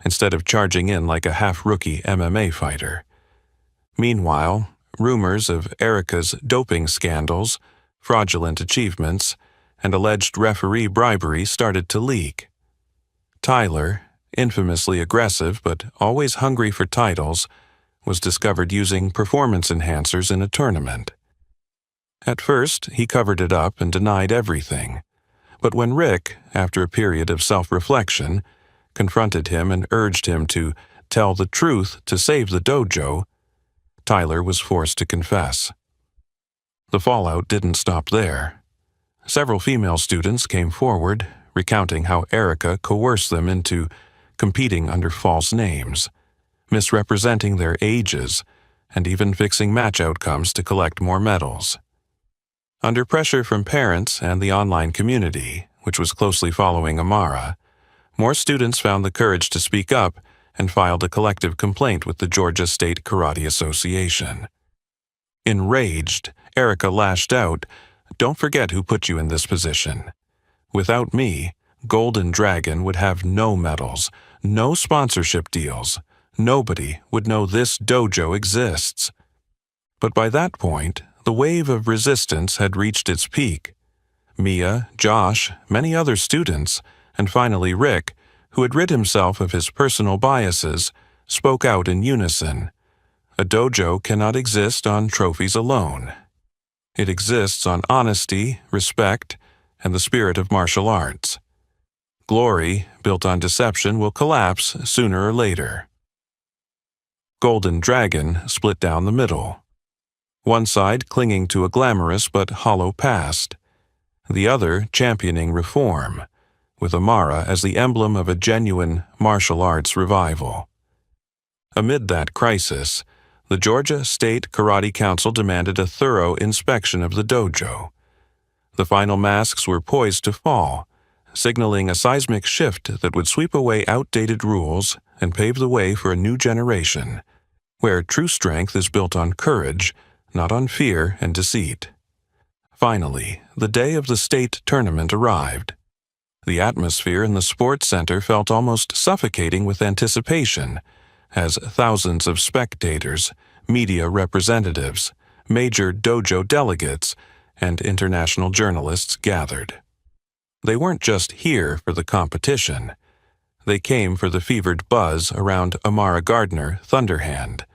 instead of charging in like a half-rookie MMA fighter. Meanwhile, rumors of Erica's doping scandals, fraudulent achievements, and alleged referee bribery started to leak. Tyler, infamously aggressive but always hungry for titles, was discovered using performance enhancers in a tournament. At first, he covered it up and denied everything. But when Rick, after a period of self-reflection, confronted him and urged him to tell the truth to save the dojo, Tyler was forced to confess. The fallout didn't stop there. Several female students came forward, recounting how Erica coerced them into competing under false names, misrepresenting their ages, and even fixing match outcomes to collect more medals. Under pressure from parents and the online community, which was closely following Amara, more students found the courage to speak up and filed a collective complaint with the Georgia State Karate Association. Enraged, Erica lashed out, "Don't forget who put you in this position. Without me, Golden Dragon would have no medals, no sponsorship deals. Nobody would know this dojo exists." But by that point, the wave of resistance had reached its peak. Mia, Josh, many other students, and finally Rick, who had rid himself of his personal biases, spoke out in unison. A dojo cannot exist on trophies alone. It exists on honesty, respect, and the spirit of martial arts. Glory, built on deception, will collapse sooner or later. Golden Dragon split down the middle. One side clinging to a glamorous but hollow past, the other championing reform, with Amara as the emblem of a genuine martial arts revival. Amid that crisis, the Georgia State Karate Council demanded a thorough inspection of the dojo. The final masks were poised to fall, signaling a seismic shift that would sweep away outdated rules and pave the way for a new generation, where true strength is built on courage, not on fear and deceit. Finally, the day of the state tournament arrived. The atmosphere in the sports center felt almost suffocating with anticipation, as thousands of spectators, media representatives, major dojo delegates, and international journalists gathered. They weren't just here for the competition. They came for the fevered buzz around Amara Gardner, Thunderhand,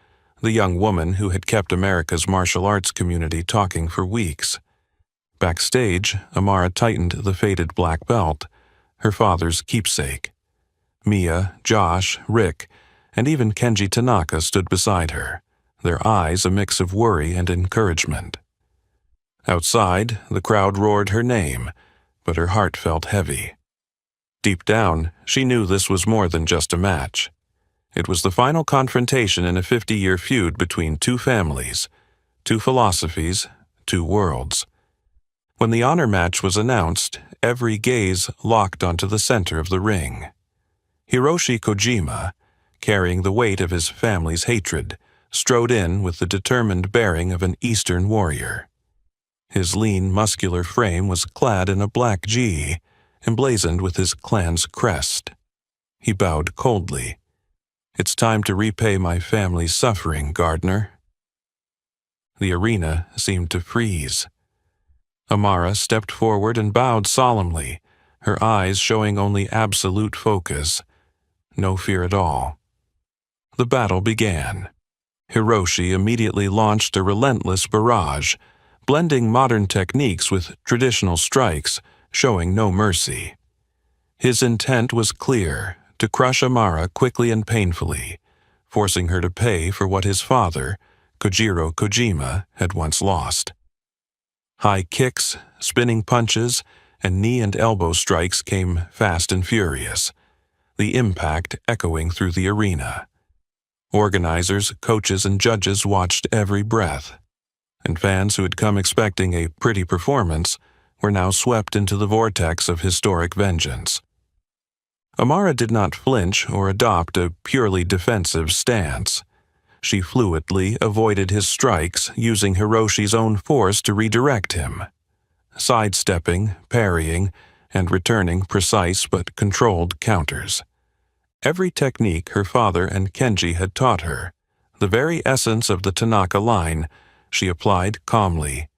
the young woman who had kept America's martial arts community talking for weeks. Backstage, Amara tightened the faded black belt, her father's keepsake. Mia, Josh, Rick, and even Kenji Tanaka stood beside her, their eyes a mix of worry and encouragement. Outside, the crowd roared her name, but her heart felt heavy. Deep down, she knew this was more than just a match. It was the final confrontation in a 50-year feud between two families, two philosophies, two worlds. When the honor match was announced, every gaze locked onto the center of the ring. Hiroshi Kojima, carrying the weight of his family's hatred, strode in with the determined bearing of an Eastern warrior. His lean, muscular frame was clad in a black gi, emblazoned with his clan's crest. He bowed coldly. "It's time to repay my family's suffering, Gardner." The arena seemed to freeze. Amara stepped forward and bowed solemnly, her eyes showing only absolute focus. No fear at all. The battle began. Hiroshi immediately launched a relentless barrage, blending modern techniques with traditional strikes, showing no mercy. His intent was clear, to crush Amara quickly and painfully, forcing her to pay for what his father, Kojiro Kojima, had once lost. High kicks, spinning punches, and knee and elbow strikes came fast and furious, the impact echoing through the arena. Organizers, coaches, and judges watched every breath, and fans who had come expecting a pretty performance were now swept into the vortex of historic vengeance. Amara did not flinch or adopt a purely defensive stance. She fluidly avoided his strikes, using Hiroshi's own force to redirect him, sidestepping, parrying, and returning precise but controlled counters. Every technique her father and Kenji had taught her, the very essence of the Tanaka line, she applied calmly.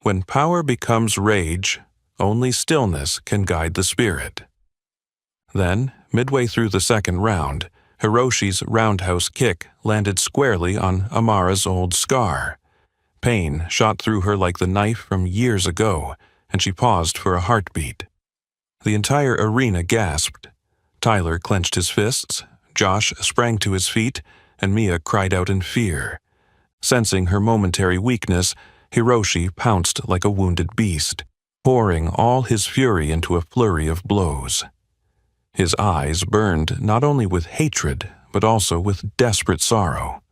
When power becomes rage, only stillness can guide the spirit. Then, midway through the second round, Hiroshi's roundhouse kick landed squarely on Amara's old scar. Pain shot through her like the knife from years ago, and she paused for a heartbeat. The entire arena gasped. Tyler clenched his fists, Josh sprang to his feet, and Mia cried out in fear. Sensing her momentary weakness, Hiroshi pounced like a wounded beast, pouring all his fury into a flurry of blows. His eyes burned not only with hatred, but also with desperate sorrow.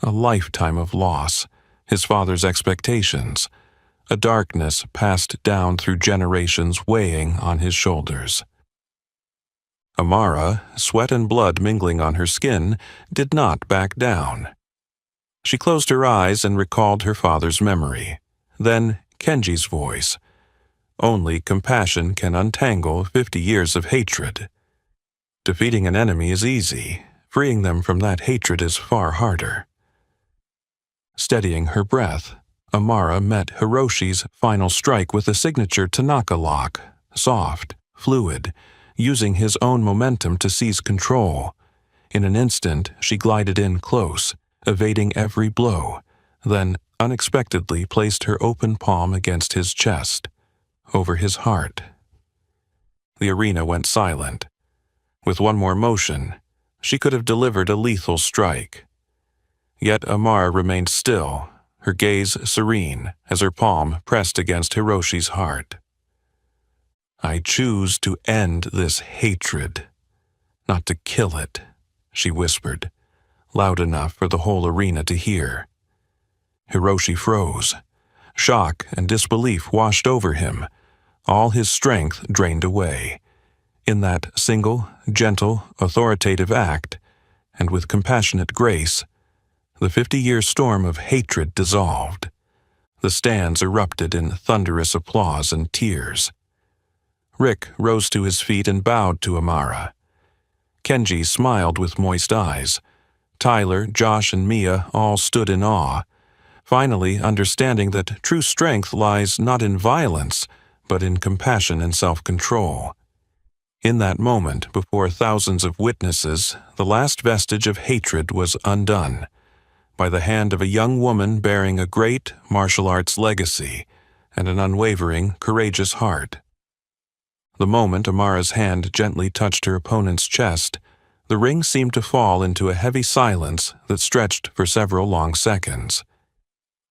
A lifetime of loss, his father's expectations, a darkness passed down through generations weighing on his shoulders. Amara, sweat and blood mingling on her skin, did not back down. She closed her eyes and recalled her father's memory. Then Kenji's voice. Only compassion can untangle 50 years of hatred. Defeating an enemy is easy. Freeing them from that hatred is far harder. Steadying her breath, Amara met Hiroshi's final strike with a signature Tanaka lock, soft, fluid, using his own momentum to seize control. In an instant, she glided in close, evading every blow, then unexpectedly placed her open palm against his chest, over his heart. The arena went silent. With one more motion, she could have delivered a lethal strike. Yet Amara remained still, her gaze serene as her palm pressed against Hiroshi's heart. "I choose to end this hatred, not to kill it," she whispered, loud enough for the whole arena to hear. Hiroshi froze. Shock and disbelief washed over him, all his strength drained away. In that single, gentle, authoritative act, and with compassionate grace, the 50-year storm of hatred dissolved. The stands erupted in thunderous applause and tears. Rick rose to his feet and bowed to Amara. Kenji smiled with moist eyes. Tyler, Josh, and Mia all stood in awe, finally understanding that true strength lies not in violence, but in compassion and self-control. In that moment, before thousands of witnesses, the last vestige of hatred was undone, by the hand of a young woman bearing a great martial arts legacy and an unwavering, courageous heart. The moment Amara's hand gently touched her opponent's chest, the ring seemed to fall into a heavy silence that stretched for several long seconds.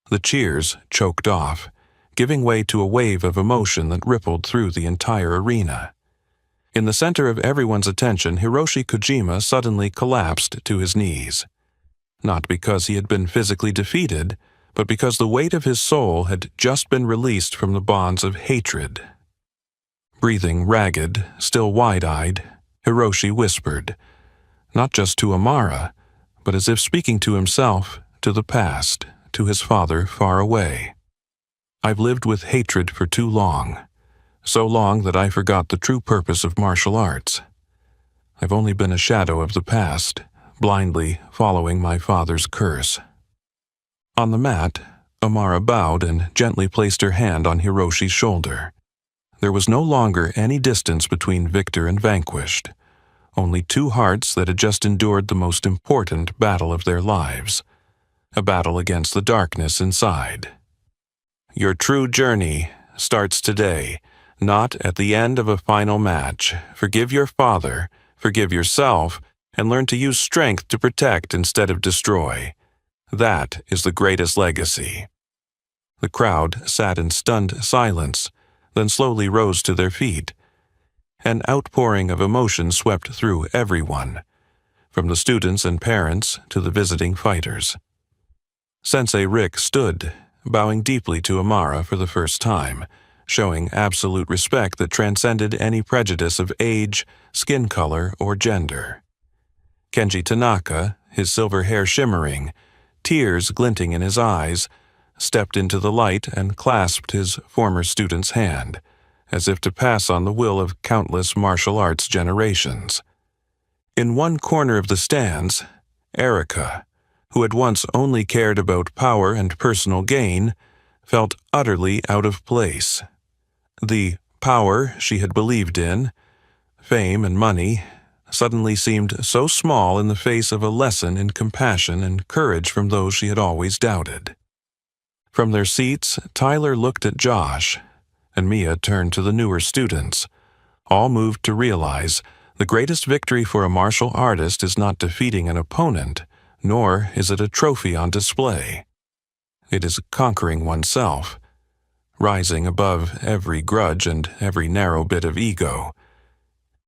The cheers choked off, giving way to a wave of emotion that rippled through the entire arena. In the center of everyone's attention, Hiroshi Kojima suddenly collapsed to his knees. Not because he had been physically defeated, but because the weight of his soul had just been released from the bonds of hatred. Breathing ragged, still wide-eyed, Hiroshi whispered, not just to Amara, but as if speaking to himself, to the past, to his father far away. "I've lived with hatred for too long. So long that I forgot the true purpose of martial arts. I've only been a shadow of the past, blindly following my father's curse." On the mat, Amara bowed and gently placed her hand on Hiroshi's shoulder. There was no longer any distance between victor and vanquished, only two hearts that had just endured the most important battle of their lives, a battle against the darkness inside. Your true journey starts today, not at the end of a final match. Forgive your father, forgive yourself, and learn to use strength to protect instead of destroy. That is the greatest legacy. The crowd sat in stunned silence, then slowly rose to their feet. An outpouring of emotion swept through everyone, from the students and parents to the visiting fighters. Sensei Rick stood, bowing deeply to Amara for the first time, showing absolute respect that transcended any prejudice of age, skin color, or gender. Kenji Tanaka, his silver hair shimmering, tears glinting in his eyes, stepped into the light and clasped his former student's hand, as if to pass on the will of countless martial arts generations. In one corner of the stands, Erika, who had once only cared about power and personal gain, felt utterly out of place. The power she had believed in, fame and money, suddenly seemed so small in the face of a lesson in compassion and courage from those she had always doubted. From their seats, Tyler looked at Josh, and Mia turned to the newer students, all moved to realize the greatest victory for a martial artist is not defeating an opponent, nor is it a trophy on display. It is conquering oneself, rising above every grudge and every narrow bit of ego.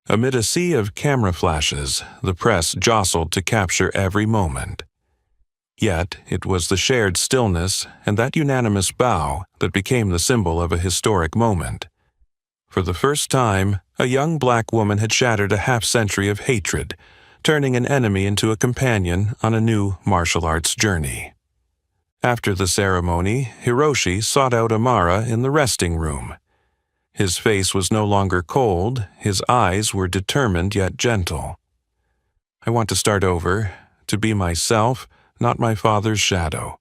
Amid a sea of camera flashes, the press jostled to capture every moment. Yet it was the shared stillness and that unanimous bow that became the symbol of a historic moment. For the first time, a young black woman had shattered a half-century of hatred, turning an enemy into a companion on a new martial arts journey. After the ceremony, Hiroshi sought out Amara in the resting room. His face was no longer cold, his eyes were determined yet gentle. I want to start over, to be myself, not my father's shadow.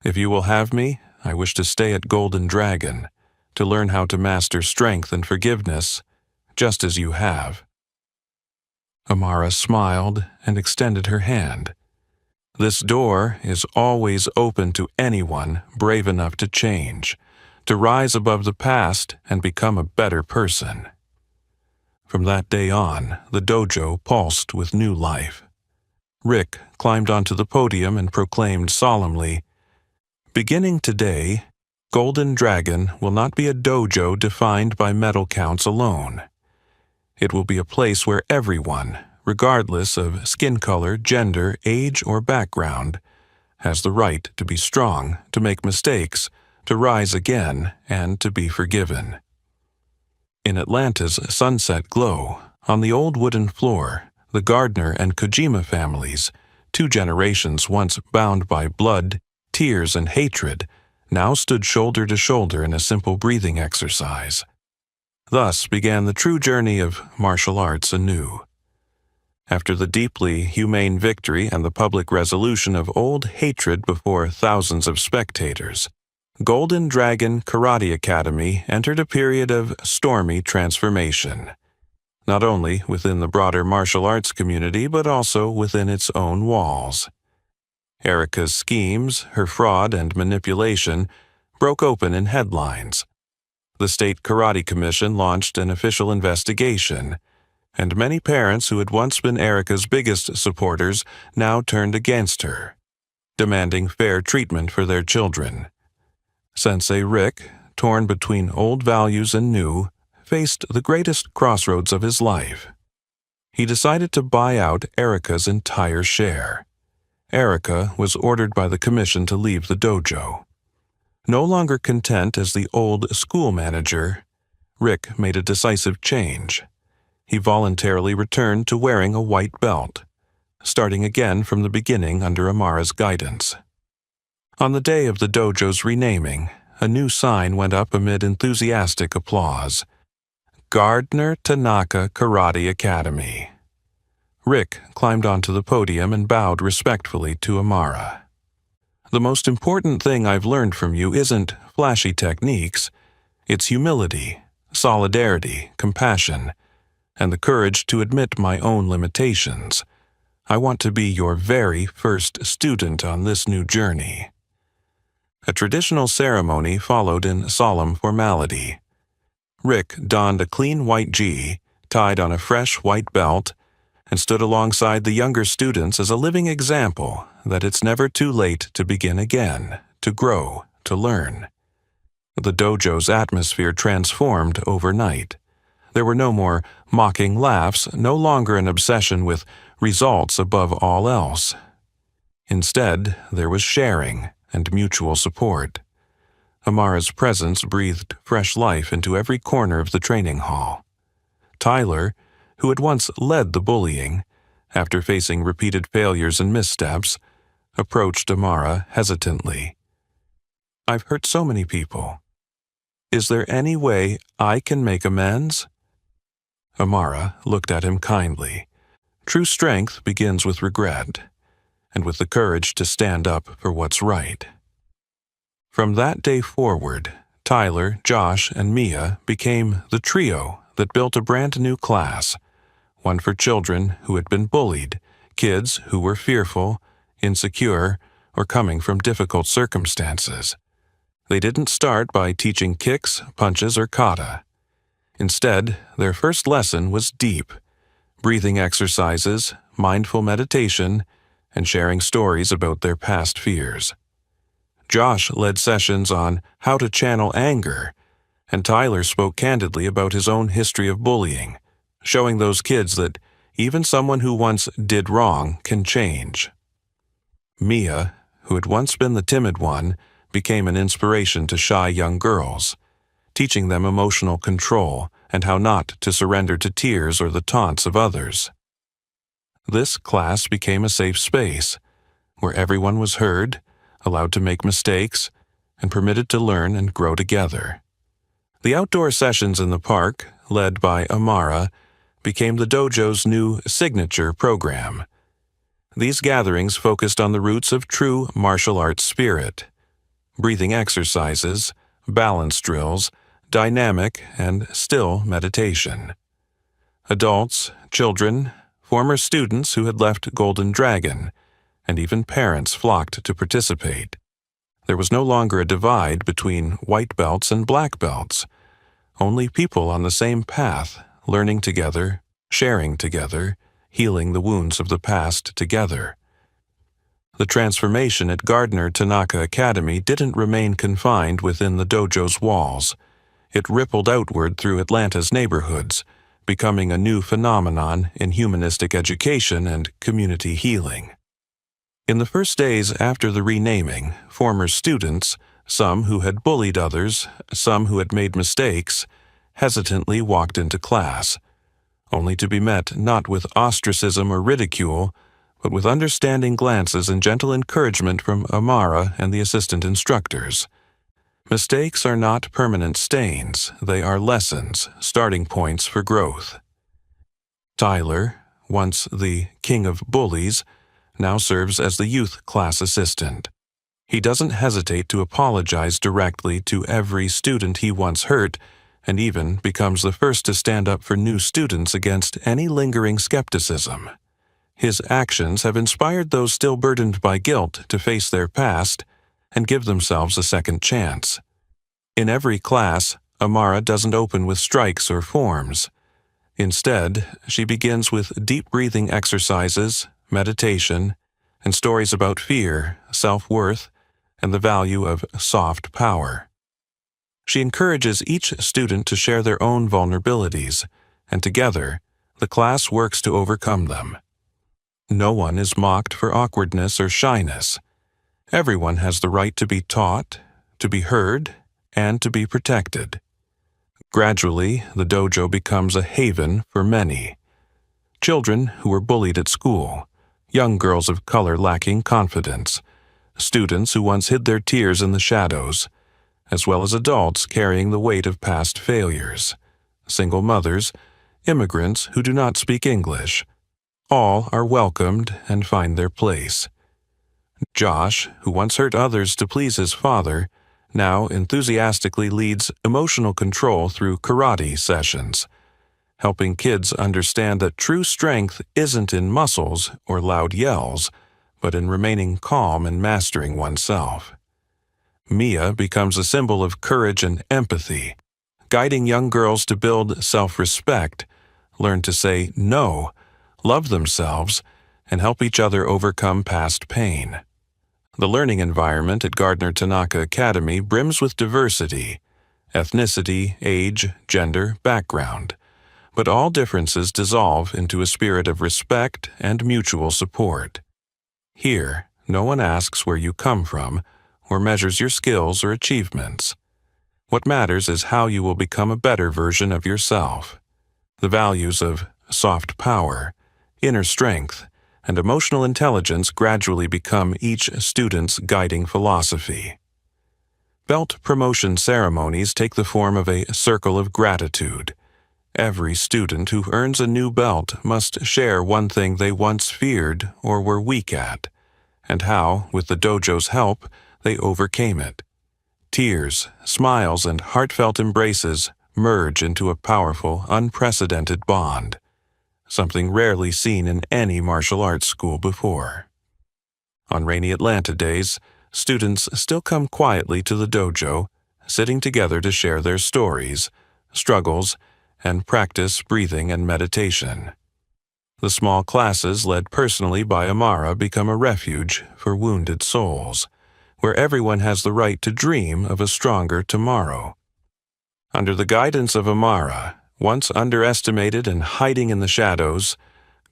If you will have me, I wish to stay at Golden Dragon, to learn how to master strength and forgiveness, just as you have. Amara smiled and extended her hand. This door is always open to anyone brave enough to change, to rise above the past and become a better person. From that day on, the dojo pulsed with new life. Rick climbed onto the podium and proclaimed solemnly, "Beginning today, Golden Dragon will not be a dojo defined by medal counts alone. It will be a place where everyone, regardless of skin color, gender, age, or background, has the right to be strong, to make mistakes, to rise again, and to be forgiven." In Atlanta's sunset glow, on the old wooden floor, the Gardner and Kojima families, 2 generations once bound by blood, tears, and hatred, now stood shoulder to shoulder in a simple breathing exercise. Thus began the true journey of martial arts anew. After the deeply humane victory and the public resolution of old hatred before thousands of spectators, Golden Dragon Karate Academy entered a period of stormy transformation, not only within the broader martial arts community but also within its own walls. Erika's schemes, her fraud and manipulation, broke open in headlines. The State Karate Commission launched an official investigation, and many parents who had once been Erika's biggest supporters now turned against her, demanding fair treatment for their children. Sensei Rick, torn between old values and new, faced the greatest crossroads of his life. He decided to buy out Erika's entire share. Erika was ordered by the commission to leave the dojo. No longer content as the old school manager, Rick made a decisive change. He voluntarily returned to wearing a white belt, starting again from the beginning under Amara's guidance. On the day of the dojo's renaming, a new sign went up amid enthusiastic applause. Gardner Tanaka Karate Academy. Rick climbed onto the podium and bowed respectfully to Amara. The most important thing I've learned from you isn't flashy techniques. It's humility, solidarity, compassion, and the courage to admit my own limitations. I want to be your very first student on this new journey." A traditional ceremony followed in solemn formality. Rick donned a clean white gi, tied on a fresh white belt, and stood alongside the younger students as a living example that it's never too late to begin again, to grow, to learn. The dojo's atmosphere transformed overnight. There were no more mocking laughs, no longer an obsession with results above all else. Instead, there was sharing and mutual support. Amara's presence breathed fresh life into every corner of the training hall. Tyler, who had once led the bullying, after facing repeated failures and missteps, approached Amara hesitantly. "I've hurt so many people. Is there any way I can make amends?" Amara looked at him kindly. True strength begins with regret, and with the courage to stand up for what's right. From that day forward, Tyler, Josh, and Mia became the trio that built a brand new class, one for children who had been bullied, kids who were fearful, insecure, or coming from difficult circumstances. They didn't start by teaching kicks, punches, or kata. Instead, their first lesson was deep: breathing exercises, mindful meditation, and sharing stories about their past fears. Josh led sessions on how to channel anger, and Tyler spoke candidly about his own history of bullying, showing those kids that even someone who once did wrong can change. Mia, who had once been the timid one, became an inspiration to shy young girls, teaching them emotional control and how not to surrender to tears or the taunts of others. This class became a safe space, where everyone was heard, allowed to make mistakes, and permitted to learn and grow together. The outdoor sessions in the park, led by Amara, became the dojo's new signature program. These gatherings focused on the roots of true martial arts spirit: breathing exercises, balance drills, dynamic and still meditation. Adults, children, former students who had left Golden Dragon, and even parents flocked to participate. There was no longer a divide between white belts and black belts, only people on the same path, learning together, sharing together, healing the wounds of the past together. The transformation at Gardner Tanaka Academy didn't remain confined within the dojo's walls. It rippled outward through Atlanta's neighborhoods, becoming a new phenomenon in humanistic education and community healing. In the first days after the renaming, former students, some who had bullied others, some who had made mistakes, hesitantly walked into class, only to be met not with ostracism or ridicule, but with understanding glances and gentle encouragement from Amara and the assistant instructors. Mistakes are not permanent stains, they are lessons, starting points for growth. Tyler, once the king of bullies, now serves as the youth class assistant. He doesn't hesitate to apologize directly to every student he once hurt, and even becomes the first to stand up for new students against any lingering skepticism. His actions have inspired those still burdened by guilt to face their past and give themselves a second chance. In every class, Amara doesn't open with strikes or forms. Instead, she begins with deep breathing exercises, meditation, and stories about fear, self-worth, and the value of soft power. She encourages each student to share their own vulnerabilities, and together, the class works to overcome them. No one is mocked for awkwardness or shyness. Everyone has the right to be taught, to be heard, and to be protected. Gradually, the dojo becomes a haven for many. Children who were bullied at school, young girls of color lacking confidence, students who once hid their tears in the shadows, as well as adults carrying the weight of past failures, single mothers, immigrants who do not speak English. All are welcomed and find their place. Josh, who once hurt others to please his father, now enthusiastically leads emotional control through karate sessions, helping kids understand that true strength isn't in muscles or loud yells, but in remaining calm and mastering oneself. Mia becomes a symbol of courage and empathy, guiding young girls to build self-respect, learn to say no, love themselves, and help each other overcome past pain. The learning environment at Gardner Tanaka Academy brims with diversity, ethnicity, age, gender, background, but all differences dissolve into a spirit of respect and mutual support. Here, no one asks where you come from or measures your skills or achievements. What matters is how you will become a better version of yourself. The values of soft power, inner strength, and emotional intelligence gradually become each student's guiding philosophy. Belt promotion ceremonies take the form of a circle of gratitude. Every student who earns a new belt must share one thing they once feared or were weak at, and how, with the dojo's help, they overcame it. Tears, smiles, and heartfelt embraces merge into a powerful, unprecedented bond, something rarely seen in any martial arts school before. On rainy Atlanta days, students still come quietly to the dojo, sitting together to share their stories, struggles, and practice breathing and meditation. The small classes led personally by Amara become a refuge for wounded souls, where everyone has the right to dream of a stronger tomorrow. Under the guidance of Amara, once underestimated and hiding in the shadows,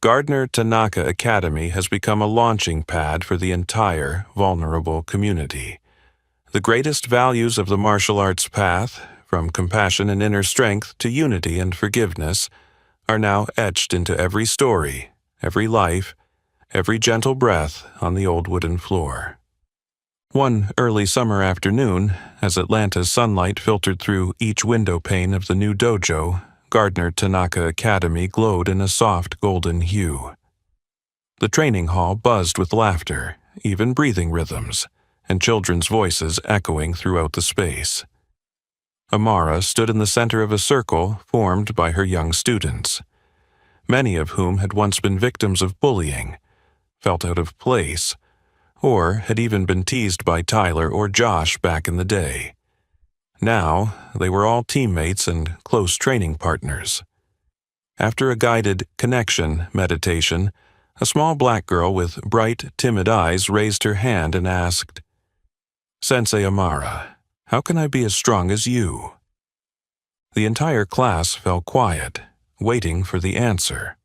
Gardner Tanaka Academy has become a launching pad for the entire vulnerable community. The greatest values of the martial arts path, from compassion and inner strength to unity and forgiveness, are now etched into every story, every life, every gentle breath on the old wooden floor. One early summer afternoon, as Atlanta's sunlight filtered through each window pane of the new dojo, Gardner Tanaka Academy glowed in a soft golden hue. The training hall buzzed with laughter, even breathing rhythms, and children's voices echoing throughout the space. Amara stood in the center of a circle formed by her young students, many of whom had once been victims of bullying, felt out of place, or had even been teased by Tyler or Josh back in the day. Now, they were all teammates and close training partners. After a guided connection meditation, a small black girl with bright, timid eyes raised her hand and asked, "Sensei Amara, how can I be as strong as you?" The entire class fell quiet, waiting for the answer.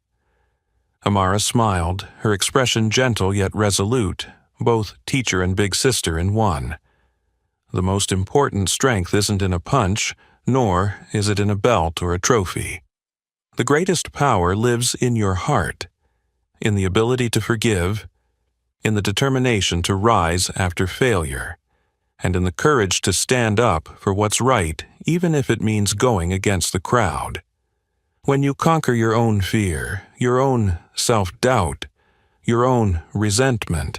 Amara smiled, her expression gentle yet resolute, both teacher and big sister in one. The most important strength isn't in a punch, nor is it in a belt or a trophy. The greatest power lives in your heart, in the ability to forgive, in the determination to rise after failure, and in the courage to stand up for what's right, even if it means going against the crowd. When you conquer your own fear, your own self-doubt, your own resentment,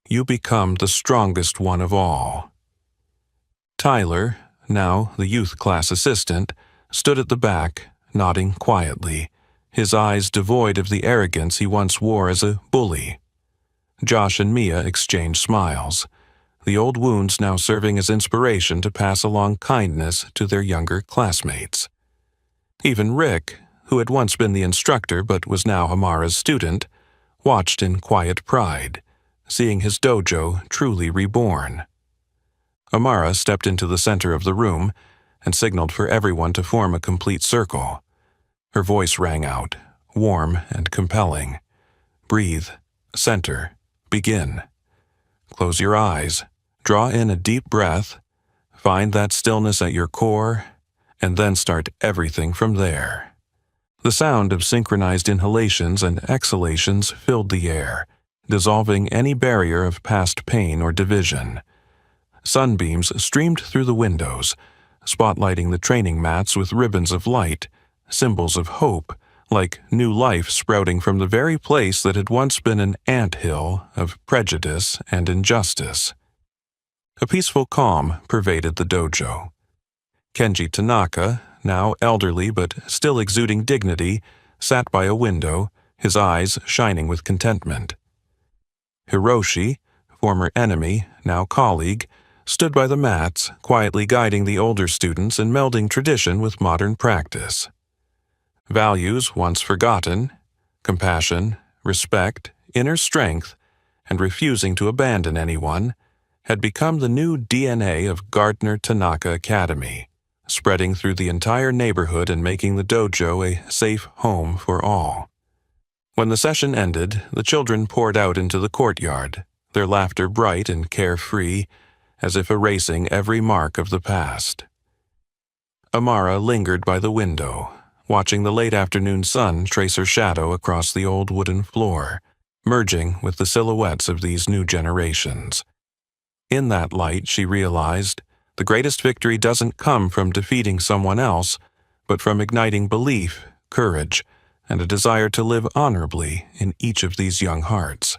you become the strongest one of all. Tyler, now the youth class assistant, stood at the back, nodding quietly, his eyes devoid of the arrogance he once wore as a bully. Josh and Mia exchanged smiles, the old wounds now serving as inspiration to pass along kindness to their younger classmates. Even Rick, who had once been the instructor but was now Amara's student, watched in quiet pride, seeing his dojo truly reborn. Amara stepped into the center of the room and signaled for everyone to form a complete circle. Her voice rang out, warm and compelling. "Breathe, center, begin. Close your eyes, draw in a deep breath, find that stillness at your core, and then start everything from there." The sound of synchronized inhalations and exhalations filled the air, dissolving any barrier of past pain or division. Sunbeams streamed through the windows, spotlighting the training mats with ribbons of light, symbols of hope, like new life sprouting from the very place that had once been an anthill of prejudice and injustice. A peaceful calm pervaded the dojo. Kenji Tanaka, now elderly but still exuding dignity, sat by a window, his eyes shining with contentment. Hiroshi, former enemy, now colleague, stood by the mats, quietly guiding the older students and melding tradition with modern practice. Values once forgotten, compassion, respect, inner strength, and refusing to abandon anyone, had become the new DNA of Gardner Tanaka Academy, spreading through the entire neighborhood and making the dojo a safe home for all. When the session ended, the children poured out into the courtyard, their laughter bright and carefree, as if erasing every mark of the past. Amara lingered by the window, watching the late afternoon sun trace her shadow across the old wooden floor, merging with the silhouettes of these new generations. In that light, she realized, the greatest victory doesn't come from defeating someone else, but from igniting belief, courage, and a desire to live honorably in each of these young hearts.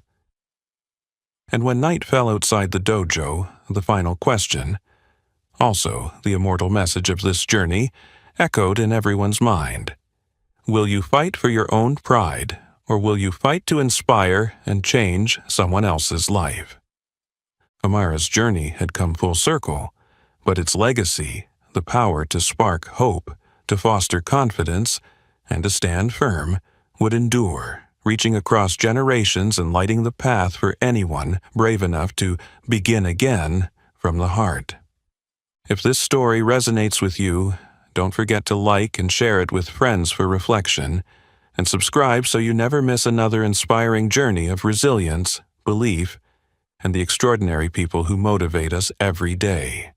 And when night fell outside the dojo, the final question, also the immortal message of this journey, echoed in everyone's mind. Will you fight for your own pride, or will you fight to inspire and change someone else's life? Amara's journey had come full circle, but its legacy, the power to spark hope, to foster confidence, and to stand firm, would endure, reaching across generations and lighting the path for anyone brave enough to begin again from the heart. If this story resonates with you, don't forget to like and share it with friends for reflection, and subscribe so you never miss another inspiring journey of resilience, belief, and the extraordinary people who motivate us every day.